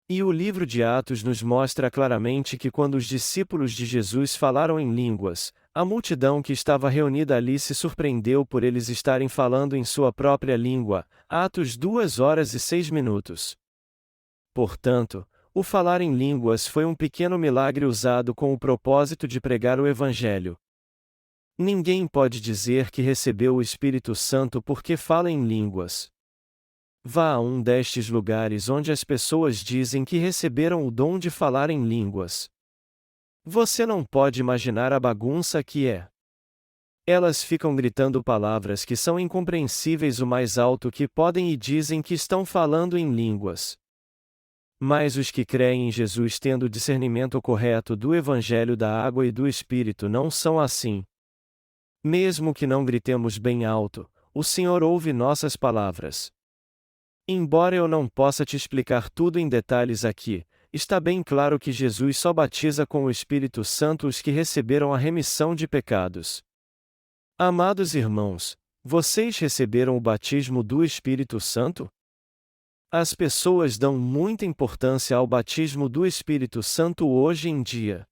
E o livro de Atos nos mostra claramente que quando os discípulos de Jesus falaram em línguas, a multidão que estava reunida ali se surpreendeu por eles estarem falando em sua própria língua. Atos 2h06. Portanto, o falar em línguas foi um pequeno milagre usado com o propósito de pregar o Evangelho. Ninguém pode dizer que recebeu o Espírito Santo porque fala em línguas. Vá a um destes lugares onde as pessoas dizem que receberam o dom de falar em línguas. Você não pode imaginar a bagunça que é. Elas ficam gritando palavras que são incompreensíveis o mais alto que podem e dizem que estão falando em línguas. Mas os que creem em Jesus tendo o discernimento correto do Evangelho da Água e do Espírito não são assim. Mesmo que não gritemos bem alto, o Senhor ouve nossas palavras. Embora eu não possa te explicar tudo em detalhes aqui, está bem claro que Jesus só batiza com o Espírito Santo os que receberam a remissão de pecados. Amados irmãos, vocês receberam o batismo do Espírito Santo? As pessoas dão muita importância ao batismo do Espírito Santo hoje em dia.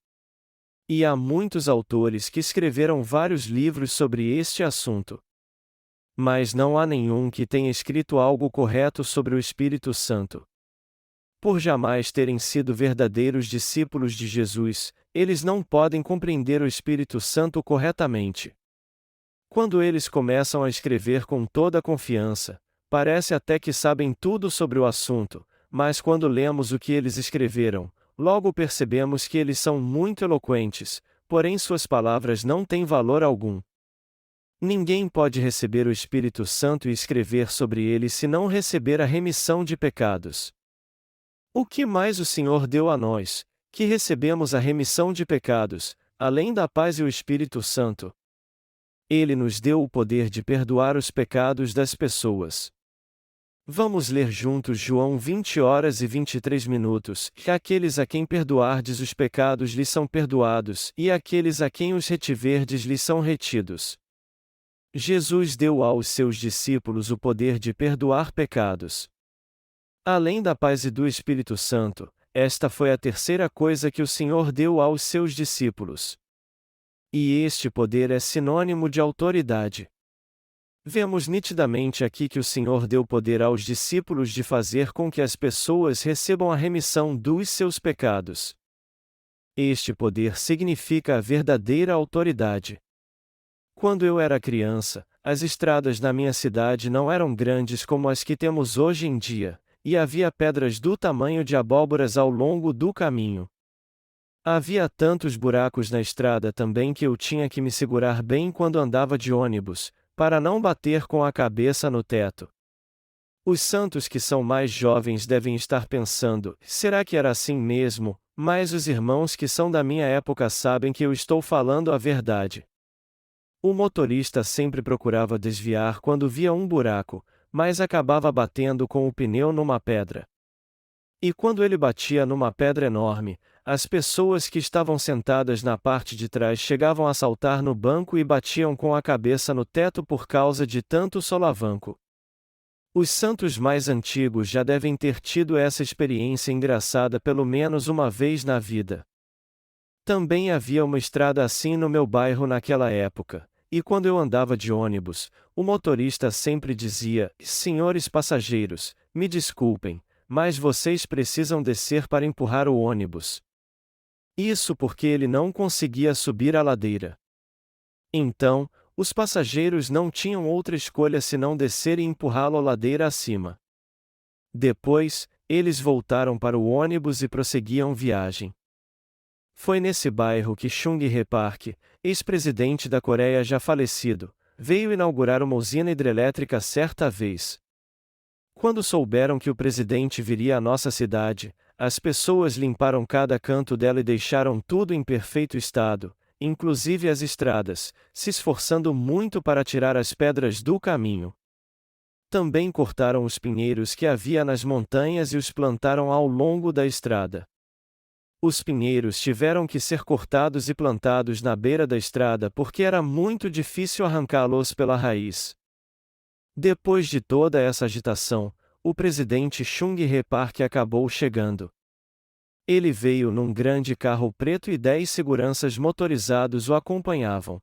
E há muitos autores que escreveram vários livros sobre este assunto. Mas não há nenhum que tenha escrito algo correto sobre o Espírito Santo. Por jamais terem sido verdadeiros discípulos de Jesus, eles não podem compreender o Espírito Santo corretamente. Quando eles começam a escrever com toda a confiança, parece até que sabem tudo sobre o assunto, mas quando lemos o que eles escreveram, logo percebemos que eles são muito eloquentes, porém suas palavras não têm valor algum. Ninguém pode receber o Espírito Santo e escrever sobre ele se não receber a remissão de pecados. O que mais o Senhor deu a nós, que recebemos a remissão de pecados, além da paz e o Espírito Santo? Ele nos deu o poder de perdoar os pecados das pessoas. Vamos ler juntos João 20h23. Aqueles a quem perdoardes os pecados lhes são perdoados, e aqueles a quem os retiverdes lhes são retidos. Jesus deu aos seus discípulos o poder de perdoar pecados. Além da paz e do Espírito Santo, esta foi a terceira coisa que o Senhor deu aos seus discípulos. E este poder é sinônimo de autoridade. Vemos nitidamente aqui que o Senhor deu poder aos discípulos de fazer com que as pessoas recebam a remissão dos seus pecados. Este poder significa a verdadeira autoridade. Quando eu era criança, as estradas na minha cidade não eram grandes como as que temos hoje em dia, e havia pedras do tamanho de abóboras ao longo do caminho. Havia tantos buracos na estrada também que eu tinha que me segurar bem quando andava de ônibus, para não bater com a cabeça no teto. Os santos que são mais jovens devem estar pensando: será que era assim mesmo? Mas os irmãos que são da minha época sabem que eu estou falando a verdade. O motorista sempre procurava desviar quando via um buraco, mas acabava batendo com o pneu numa pedra. E quando ele batia numa pedra enorme, as pessoas que estavam sentadas na parte de trás chegavam a saltar no banco e batiam com a cabeça no teto por causa de tanto solavanco. Os santos mais antigos já devem ter tido essa experiência engraçada pelo menos uma vez na vida. Também havia uma estrada assim no meu bairro naquela época, e quando eu andava de ônibus, o motorista sempre dizia: senhores passageiros, me desculpem, mas vocês precisam descer para empurrar o ônibus. Isso porque ele não conseguia subir a ladeira. Então, os passageiros não tinham outra escolha senão descer e empurrá-lo a ladeira acima. Depois, eles voltaram para o ônibus e prosseguiam viagem. Foi nesse bairro que Chung Hee-park, ex-presidente da Coreia já falecido, veio inaugurar uma usina hidrelétrica certa vez. Quando souberam que o presidente viria à nossa cidade, as pessoas limparam cada canto dela e deixaram tudo em perfeito estado, inclusive as estradas, se esforçando muito para tirar as pedras do caminho. Também cortaram os pinheiros que havia nas montanhas e os plantaram ao longo da estrada. Os pinheiros tiveram que ser cortados e plantados na beira da estrada porque era muito difícil arrancá-los pela raiz. Depois de toda essa agitação, o presidente Chung Hee-park acabou chegando. Ele veio num grande carro preto e 10 seguranças motorizados o acompanhavam.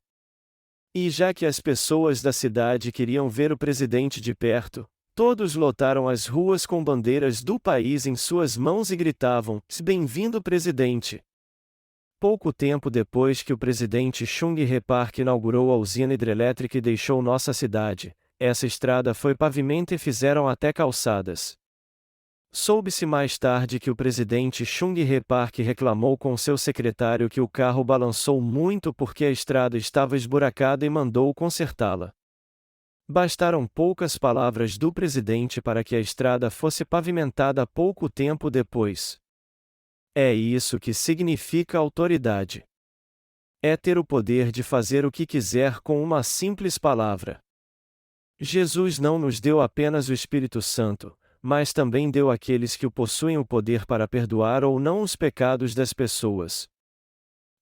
E já que as pessoas da cidade queriam ver o presidente de perto, todos lotaram as ruas com bandeiras do país em suas mãos e gritavam: "Bem-vindo, presidente!" Pouco tempo depois que o presidente Chung Hee-park inaugurou a usina hidrelétrica e deixou nossa cidade, essa estrada foi pavimento e fizeram até calçadas. Soube-se mais tarde que o presidente Chung Hee-park reclamou com seu secretário que o carro balançou muito porque a estrada estava esburacada e mandou consertá-la. Bastaram poucas palavras do presidente para que a estrada fosse pavimentada pouco tempo depois. É isso que significa autoridade. É ter o poder de fazer o que quiser com uma simples palavra. Jesus não nos deu apenas o Espírito Santo, mas também deu àqueles que o possuem o poder para perdoar ou não os pecados das pessoas.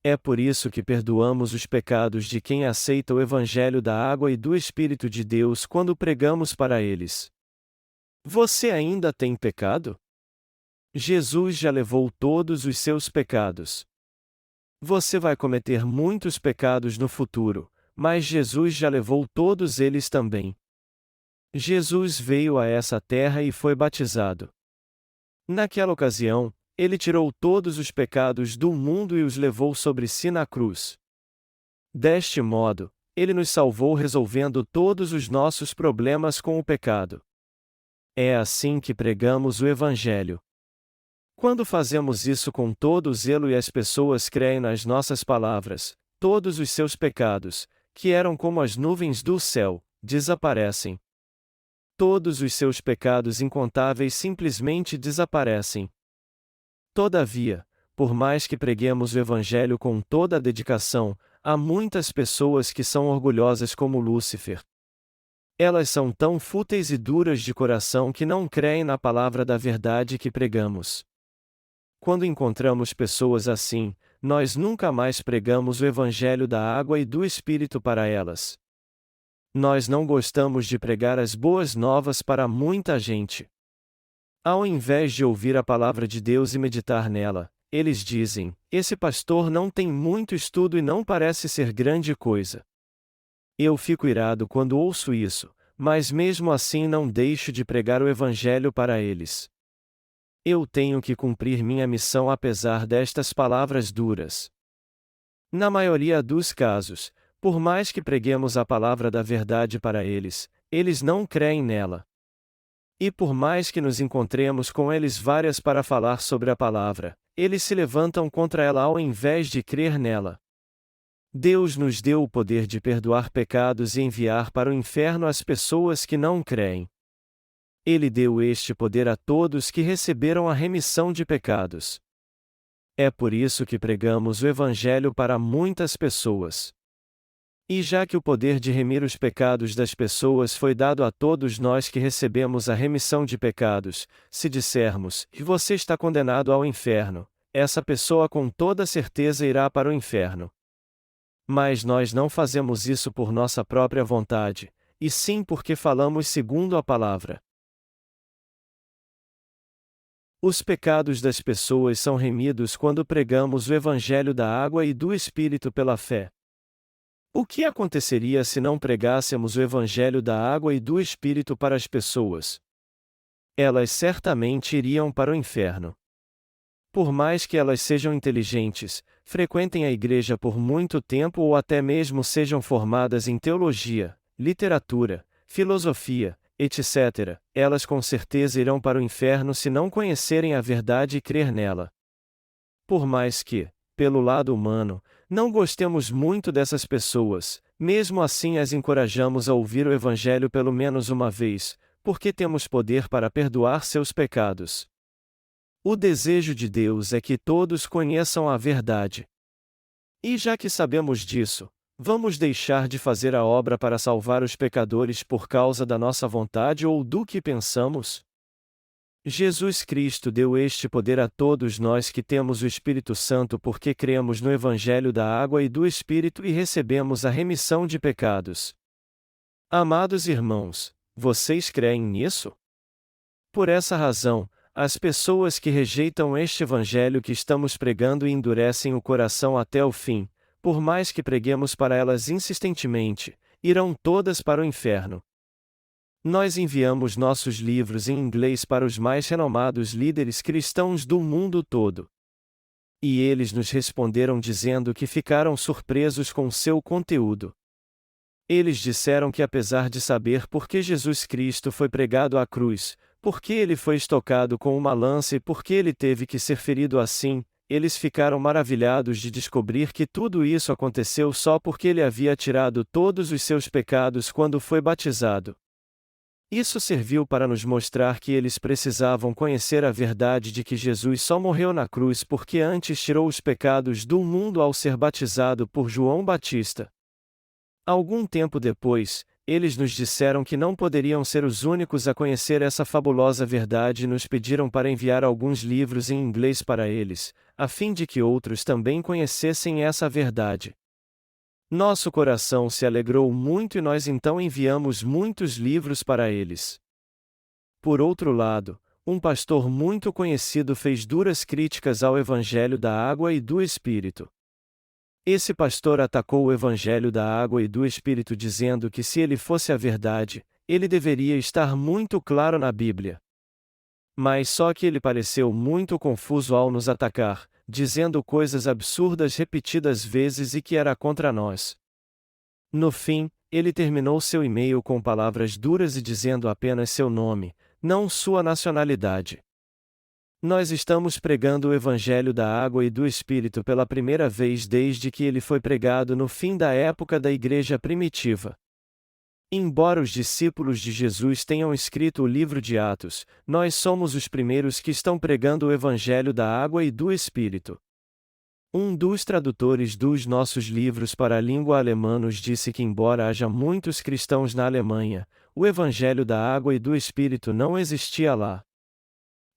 É por isso que perdoamos os pecados de quem aceita o Evangelho da água e do Espírito de Deus quando pregamos para eles. Você ainda tem pecado? Jesus já levou todos os seus pecados. Você vai cometer muitos pecados no futuro, mas Jesus já levou todos eles também. Jesus veio a essa terra e foi batizado. Naquela ocasião, ele tirou todos os pecados do mundo e os levou sobre si na cruz. Deste modo, ele nos salvou resolvendo todos os nossos problemas com o pecado. É assim que pregamos o Evangelho. Quando fazemos isso com todo o zelo e as pessoas creem nas nossas palavras, todos os seus pecados, que eram como as nuvens do céu, desaparecem. Todos os seus pecados incontáveis simplesmente desaparecem. Todavia, por mais que preguemos o Evangelho com toda a dedicação, há muitas pessoas que são orgulhosas como Lúcifer. Elas são tão fúteis e duras de coração que não creem na palavra da verdade que pregamos. Quando encontramos pessoas assim, nós nunca mais pregamos o Evangelho da água e do Espírito para elas. Nós não gostamos de pregar as boas novas para muita gente. Ao invés de ouvir a palavra de Deus e meditar nela, eles dizem: esse pastor não tem muito estudo e não parece ser grande coisa. Eu fico irado quando ouço isso, mas mesmo assim não deixo de pregar o Evangelho para eles. Eu tenho que cumprir minha missão apesar destas palavras duras. Na maioria dos casos, por mais que preguemos a palavra da verdade para eles, eles não creem nela. E por mais que nos encontremos com eles várias para falar sobre a palavra, eles se levantam contra ela ao invés de crer nela. Deus nos deu o poder de perdoar pecados e enviar para o inferno as pessoas que não creem. Ele deu este poder a todos que receberam a remissão de pecados. É por isso que pregamos o Evangelho para muitas pessoas. E já que o poder de remir os pecados das pessoas foi dado a todos nós que recebemos a remissão de pecados, se dissermos, e você está condenado ao inferno, essa pessoa com toda certeza irá para o inferno. Mas nós não fazemos isso por nossa própria vontade, e sim porque falamos segundo a palavra. Os pecados das pessoas são remidos quando pregamos o Evangelho da água e do Espírito pela fé. O que aconteceria se não pregássemos o Evangelho da água e do Espírito para as pessoas? Elas certamente iriam para o inferno. Por mais que elas sejam inteligentes, frequentem a igreja por muito tempo ou até mesmo sejam formadas em teologia, literatura, filosofia, etc., elas com certeza irão para o inferno se não conhecerem a verdade e crer nela. Por mais que, pelo lado humano, não gostemos muito dessas pessoas, mesmo assim as encorajamos a ouvir o Evangelho pelo menos uma vez, porque temos poder para perdoar seus pecados. O desejo de Deus é que todos conheçam a verdade. E já que sabemos disso, vamos deixar de fazer a obra para salvar os pecadores por causa da nossa vontade ou do que pensamos? Jesus Cristo deu este poder a todos nós que temos o Espírito Santo porque cremos no Evangelho da água e do Espírito e recebemos a remissão de pecados. Amados irmãos, vocês creem nisso? Por essa razão, as pessoas que rejeitam este Evangelho que estamos pregando e endurecem o coração até o fim, por mais que preguemos para elas insistentemente, irão todas para o inferno. Nós enviamos nossos livros em inglês para os mais renomados líderes cristãos do mundo todo. E eles nos responderam dizendo que ficaram surpresos com seu conteúdo. Eles disseram que apesar de saber por que Jesus Cristo foi pregado à cruz, por que ele foi estocado com uma lança e por que ele teve que ser ferido assim, eles ficaram maravilhados de descobrir que tudo isso aconteceu só porque ele havia tirado todos os seus pecados quando foi batizado. Isso serviu para nos mostrar que eles precisavam conhecer a verdade de que Jesus só morreu na cruz porque antes tirou os pecados do mundo ao ser batizado por João Batista. Algum tempo depois, eles nos disseram que não poderiam ser os únicos a conhecer essa fabulosa verdade e nos pediram para enviar alguns livros em inglês para eles, a fim de que outros também conhecessem essa verdade. Nosso coração se alegrou muito e nós então enviamos muitos livros para eles. Por outro lado, um pastor muito conhecido fez duras críticas ao Evangelho da água e do Espírito. Esse pastor atacou o Evangelho da água e do Espírito dizendo que se ele fosse a verdade, ele deveria estar muito claro na Bíblia. Mas só que ele pareceu muito confuso ao nos atacar, dizendo coisas absurdas repetidas vezes e que era contra nós. No fim, ele terminou seu e-mail com palavras duras e dizendo apenas seu nome, não sua nacionalidade. Nós estamos pregando o Evangelho da Água e do Espírito pela primeira vez desde que ele foi pregado no fim da época da Igreja primitiva. Embora os discípulos de Jesus tenham escrito o livro de Atos, nós somos os primeiros que estão pregando o Evangelho da Água e do Espírito. Um dos tradutores dos nossos livros para a língua alemã nos disse que, embora haja muitos cristãos na Alemanha, o Evangelho da Água e do Espírito não existia lá.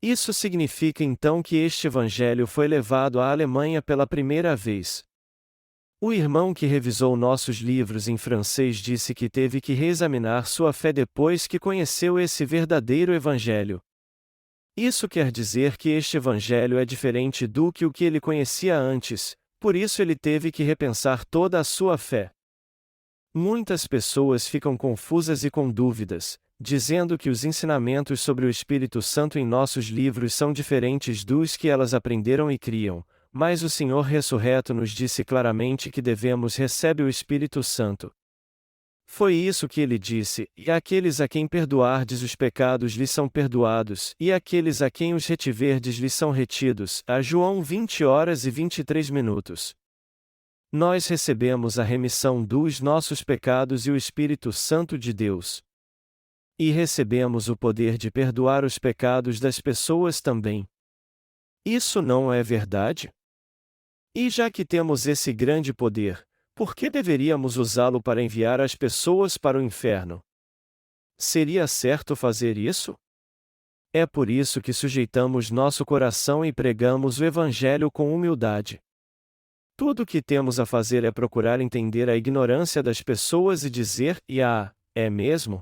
Isso significa então que este Evangelho foi levado à Alemanha pela primeira vez. O irmão que revisou nossos livros em francês disse que teve que reexaminar sua fé depois que conheceu esse verdadeiro Evangelho. Isso quer dizer que este Evangelho é diferente do que o que ele conhecia antes, por isso ele teve que repensar toda a sua fé. Muitas pessoas ficam confusas e com dúvidas, dizendo que os ensinamentos sobre o Espírito Santo em nossos livros são diferentes dos que elas aprenderam e criam, mas o Senhor ressurreto nos disse claramente que devemos receber o Espírito Santo. Foi isso que ele disse: e aqueles a quem perdoardes os pecados lhes são perdoados, e aqueles a quem os retiverdes lhes são retidos. A João 20h23. Nós recebemos a remissão dos nossos pecados e o Espírito Santo de Deus. E recebemos o poder de perdoar os pecados das pessoas também. Isso não é verdade? E já que temos esse grande poder, por que deveríamos usá-lo para enviar as pessoas para o inferno? Seria certo fazer isso? É por isso que sujeitamos nosso coração e pregamos o Evangelho com humildade. Tudo o que temos a fazer é procurar entender a ignorância das pessoas e dizer: é mesmo?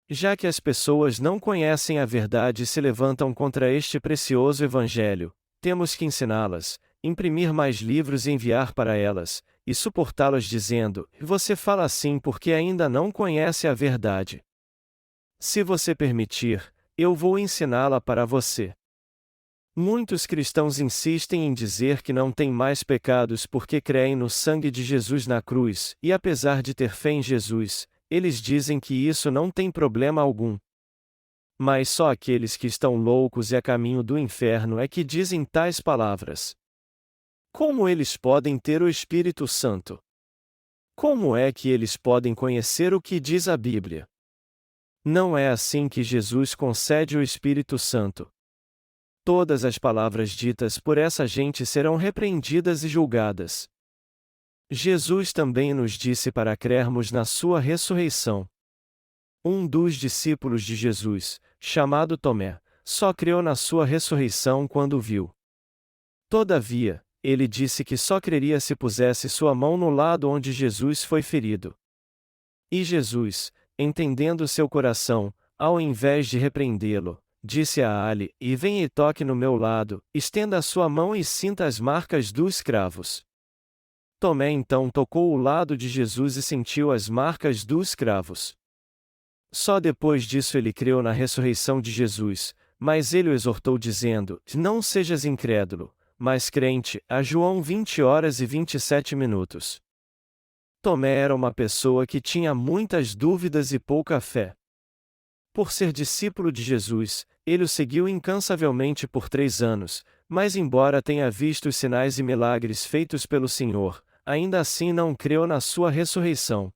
Já que as pessoas não conhecem a verdade e se levantam contra este precioso Evangelho, temos que ensiná-las, imprimir mais livros e enviar para elas, e suportá-las dizendo: você fala assim porque ainda não conhece a verdade. Se você permitir, eu vou ensiná-la para você. Muitos cristãos insistem em dizer que não têm mais pecados porque creem no sangue de Jesus na cruz, e apesar de ter fé em Jesus, eles dizem que isso não tem problema algum. Mas só aqueles que estão loucos e a caminho do inferno é que dizem tais palavras. Como eles podem ter o Espírito Santo? Como é que eles podem conhecer o que diz a Bíblia? Não é assim que Jesus concede o Espírito Santo. Todas as palavras ditas por essa gente serão repreendidas e julgadas. Jesus também nos disse para crermos na sua ressurreição. Um dos discípulos de Jesus, chamado Tomé, só creu na sua ressurreição quando o viu. Todavia, ele disse que só creria se pusesse sua mão no lado onde Jesus foi ferido. E Jesus, entendendo seu coração, ao invés de repreendê-lo, disse a Ali: e vem e toque no meu lado, estenda a sua mão e sinta as marcas dos cravos. Tomé então tocou o lado de Jesus e sentiu as marcas dos cravos. Só depois disso ele creu na ressurreição de Jesus, mas ele o exortou dizendo: não sejas incrédulo, mas crente. A João 20h27. Tomé era uma pessoa que tinha muitas dúvidas e pouca fé. Por ser discípulo de Jesus, ele o seguiu incansavelmente por 3 anos, mas embora tenha visto os sinais e milagres feitos pelo Senhor, ainda assim não creu na sua ressurreição.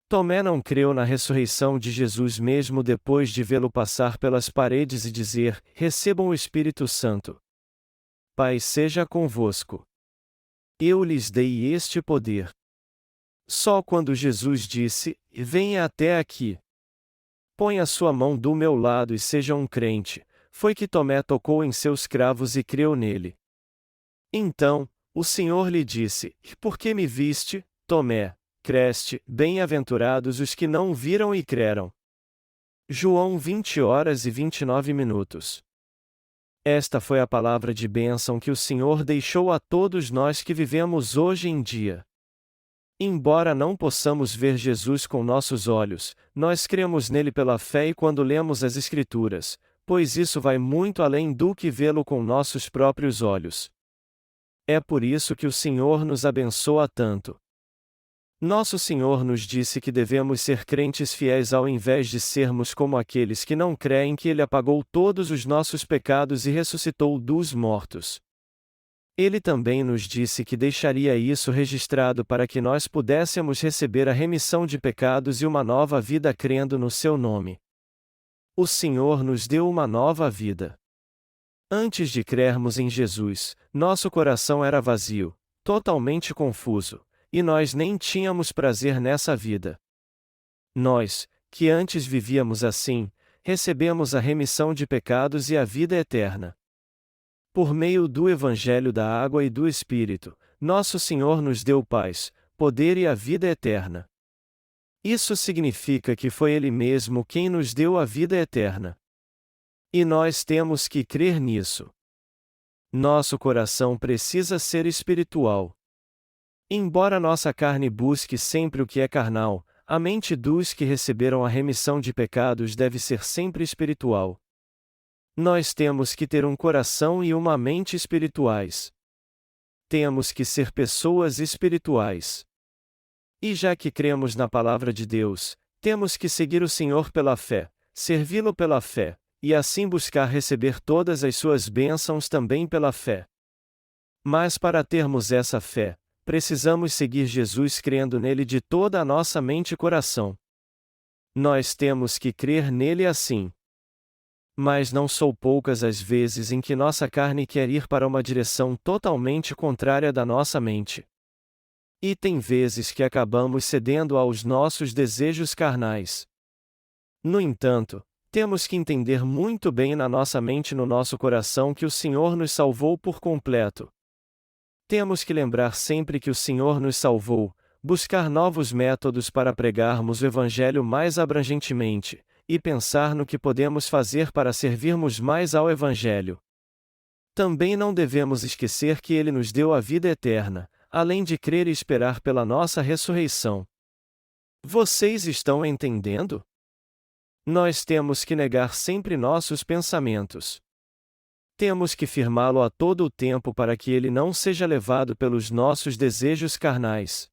Tomé não creu na ressurreição de Jesus mesmo depois de vê-lo passar pelas paredes e dizer: recebam o Espírito Santo. Pai seja convosco. Eu lhes dei este poder. Só quando Jesus disse: venha até aqui. Põe a sua mão do meu lado e seja um crente, foi que Tomé tocou em seus cravos e creu nele. Então, o Senhor lhe disse: por que me viste, Tomé? Creste, bem-aventurados os que não viram e creram. João 20h29. Esta foi a palavra de bênção que o Senhor deixou a todos nós que vivemos hoje em dia. Embora não possamos ver Jesus com nossos olhos, nós cremos nele pela fé e quando lemos as Escrituras, pois isso vai muito além do que vê-lo com nossos próprios olhos. É por isso que o Senhor nos abençoa tanto. Nosso Senhor nos disse que devemos ser crentes fiéis ao invés de sermos como aqueles que não creem que Ele apagou todos os nossos pecados e ressuscitou dos mortos. Ele também nos disse que deixaria isso registrado para que nós pudéssemos receber a remissão de pecados e uma nova vida crendo no seu nome. O Senhor nos deu uma nova vida. Antes de crermos em Jesus, nosso coração era vazio, totalmente confuso, e nós nem tínhamos prazer nessa vida. Nós, que antes vivíamos assim, recebemos a remissão de pecados e a vida eterna. Por meio do Evangelho da Água e do Espírito, nosso Senhor nos deu paz, poder e a vida eterna. Isso significa que foi Ele mesmo quem nos deu a vida eterna. E nós temos que crer nisso. Nosso coração precisa ser espiritual. Embora nossa carne busque sempre o que é carnal, a mente dos que receberam a remissão de pecados deve ser sempre espiritual. Nós temos que ter um coração e uma mente espirituais. Temos que ser pessoas espirituais. E já que cremos na palavra de Deus, temos que seguir o Senhor pela fé, servi-lo pela fé, e assim buscar receber todas as suas bênçãos também pela fé. Mas para termos essa fé, precisamos seguir Jesus crendo nele de toda a nossa mente e coração. Nós temos que crer nele assim. Mas não são poucas as vezes em que nossa carne quer ir para uma direção totalmente contrária da nossa mente. E tem vezes que acabamos cedendo aos nossos desejos carnais. No entanto, temos que entender muito bem na nossa mente e no nosso coração que o Senhor nos salvou por completo. Temos que lembrar sempre que o Senhor nos salvou, buscar novos métodos para pregarmos o Evangelho mais abrangentemente, e pensar no que podemos fazer para servirmos mais ao Evangelho. Também não devemos esquecer que Ele nos deu a vida eterna, além de crer e esperar pela nossa ressurreição. Vocês estão entendendo? Nós temos que negar sempre nossos pensamentos. Temos que firmá-lo a todo o tempo para que ele não seja levado pelos nossos desejos carnais.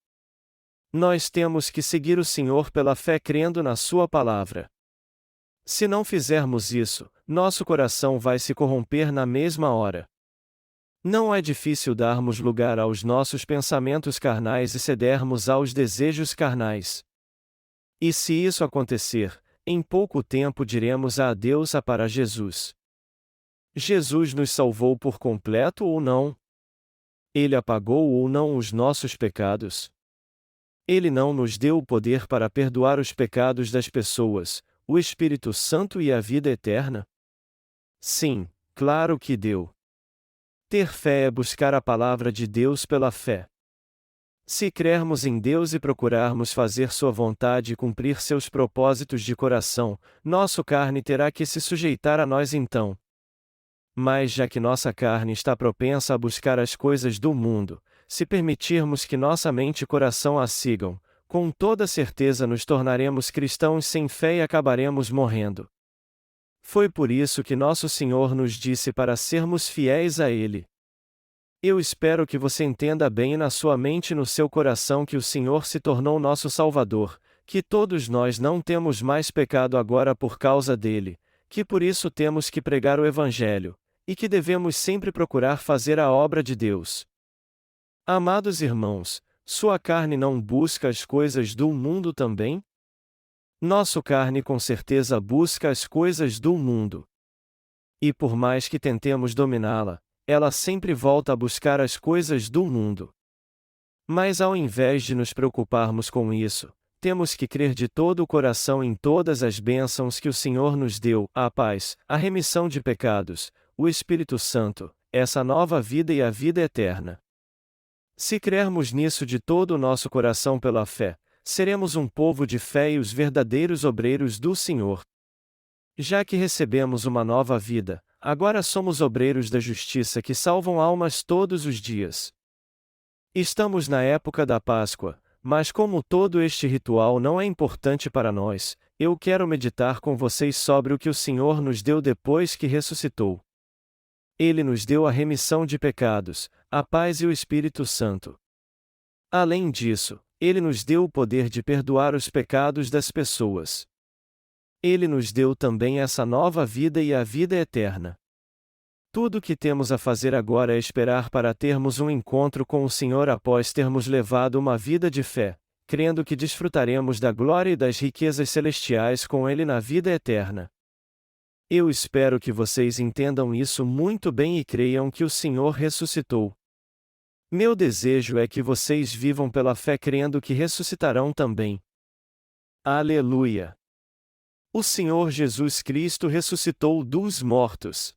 Nós temos que seguir o Senhor pela fé crendo na Sua palavra. Se não fizermos isso, nosso coração vai se corromper na mesma hora. Não é difícil darmos lugar aos nossos pensamentos carnais e cedermos aos desejos carnais. E se isso acontecer, em pouco tempo diremos adeus para Jesus. Jesus nos salvou por completo ou não? Ele apagou ou não os nossos pecados? Ele não nos deu o poder para perdoar os pecados das pessoas, o Espírito Santo e a vida eterna? Sim, claro que deu. Ter fé é buscar a palavra de Deus pela fé. Se crermos em Deus e procurarmos fazer Sua vontade e cumprir seus propósitos de coração, nossa carne terá que se sujeitar a nós então. Mas já que nossa carne está propensa a buscar as coisas do mundo, se permitirmos que nossa mente e coração a sigam, com toda certeza nos tornaremos cristãos sem fé e acabaremos morrendo. Foi por isso que nosso Senhor nos disse para sermos fiéis a Ele. Eu espero que você entenda bem na sua mente e no seu coração que o Senhor se tornou nosso Salvador, que todos nós não temos mais pecado agora por causa dele, que por isso temos que pregar o Evangelho, e que devemos sempre procurar fazer a obra de Deus. Amados irmãos, sua carne não busca as coisas do mundo também? Nossa carne com certeza busca as coisas do mundo. E por mais que tentemos dominá-la, ela sempre volta a buscar as coisas do mundo. Mas ao invés de nos preocuparmos com isso, temos que crer de todo o coração em todas as bênçãos que o Senhor nos deu, a paz, a remissão de pecados, o Espírito Santo, essa nova vida e a vida eterna. Se crermos nisso de todo o nosso coração pela fé, seremos um povo de fé e os verdadeiros obreiros do Senhor. Já que recebemos uma nova vida, agora somos obreiros da justiça que salvam almas todos os dias. Estamos na época da Páscoa, mas como todo este ritual não é importante para nós, eu quero meditar com vocês sobre o que o Senhor nos deu depois que ressuscitou. Ele nos deu a remissão de pecados, a paz e o Espírito Santo. Além disso, Ele nos deu o poder de perdoar os pecados das pessoas. Ele nos deu também essa nova vida e a vida eterna. Tudo o que temos a fazer agora é esperar para termos um encontro com o Senhor após termos levado uma vida de fé, crendo que desfrutaremos da glória e das riquezas celestiais com Ele na vida eterna. Eu espero que vocês entendam isso muito bem e creiam que o Senhor ressuscitou. Meu desejo é que vocês vivam pela fé crendo que ressuscitarão também. Aleluia! O Senhor Jesus Cristo ressuscitou dos mortos.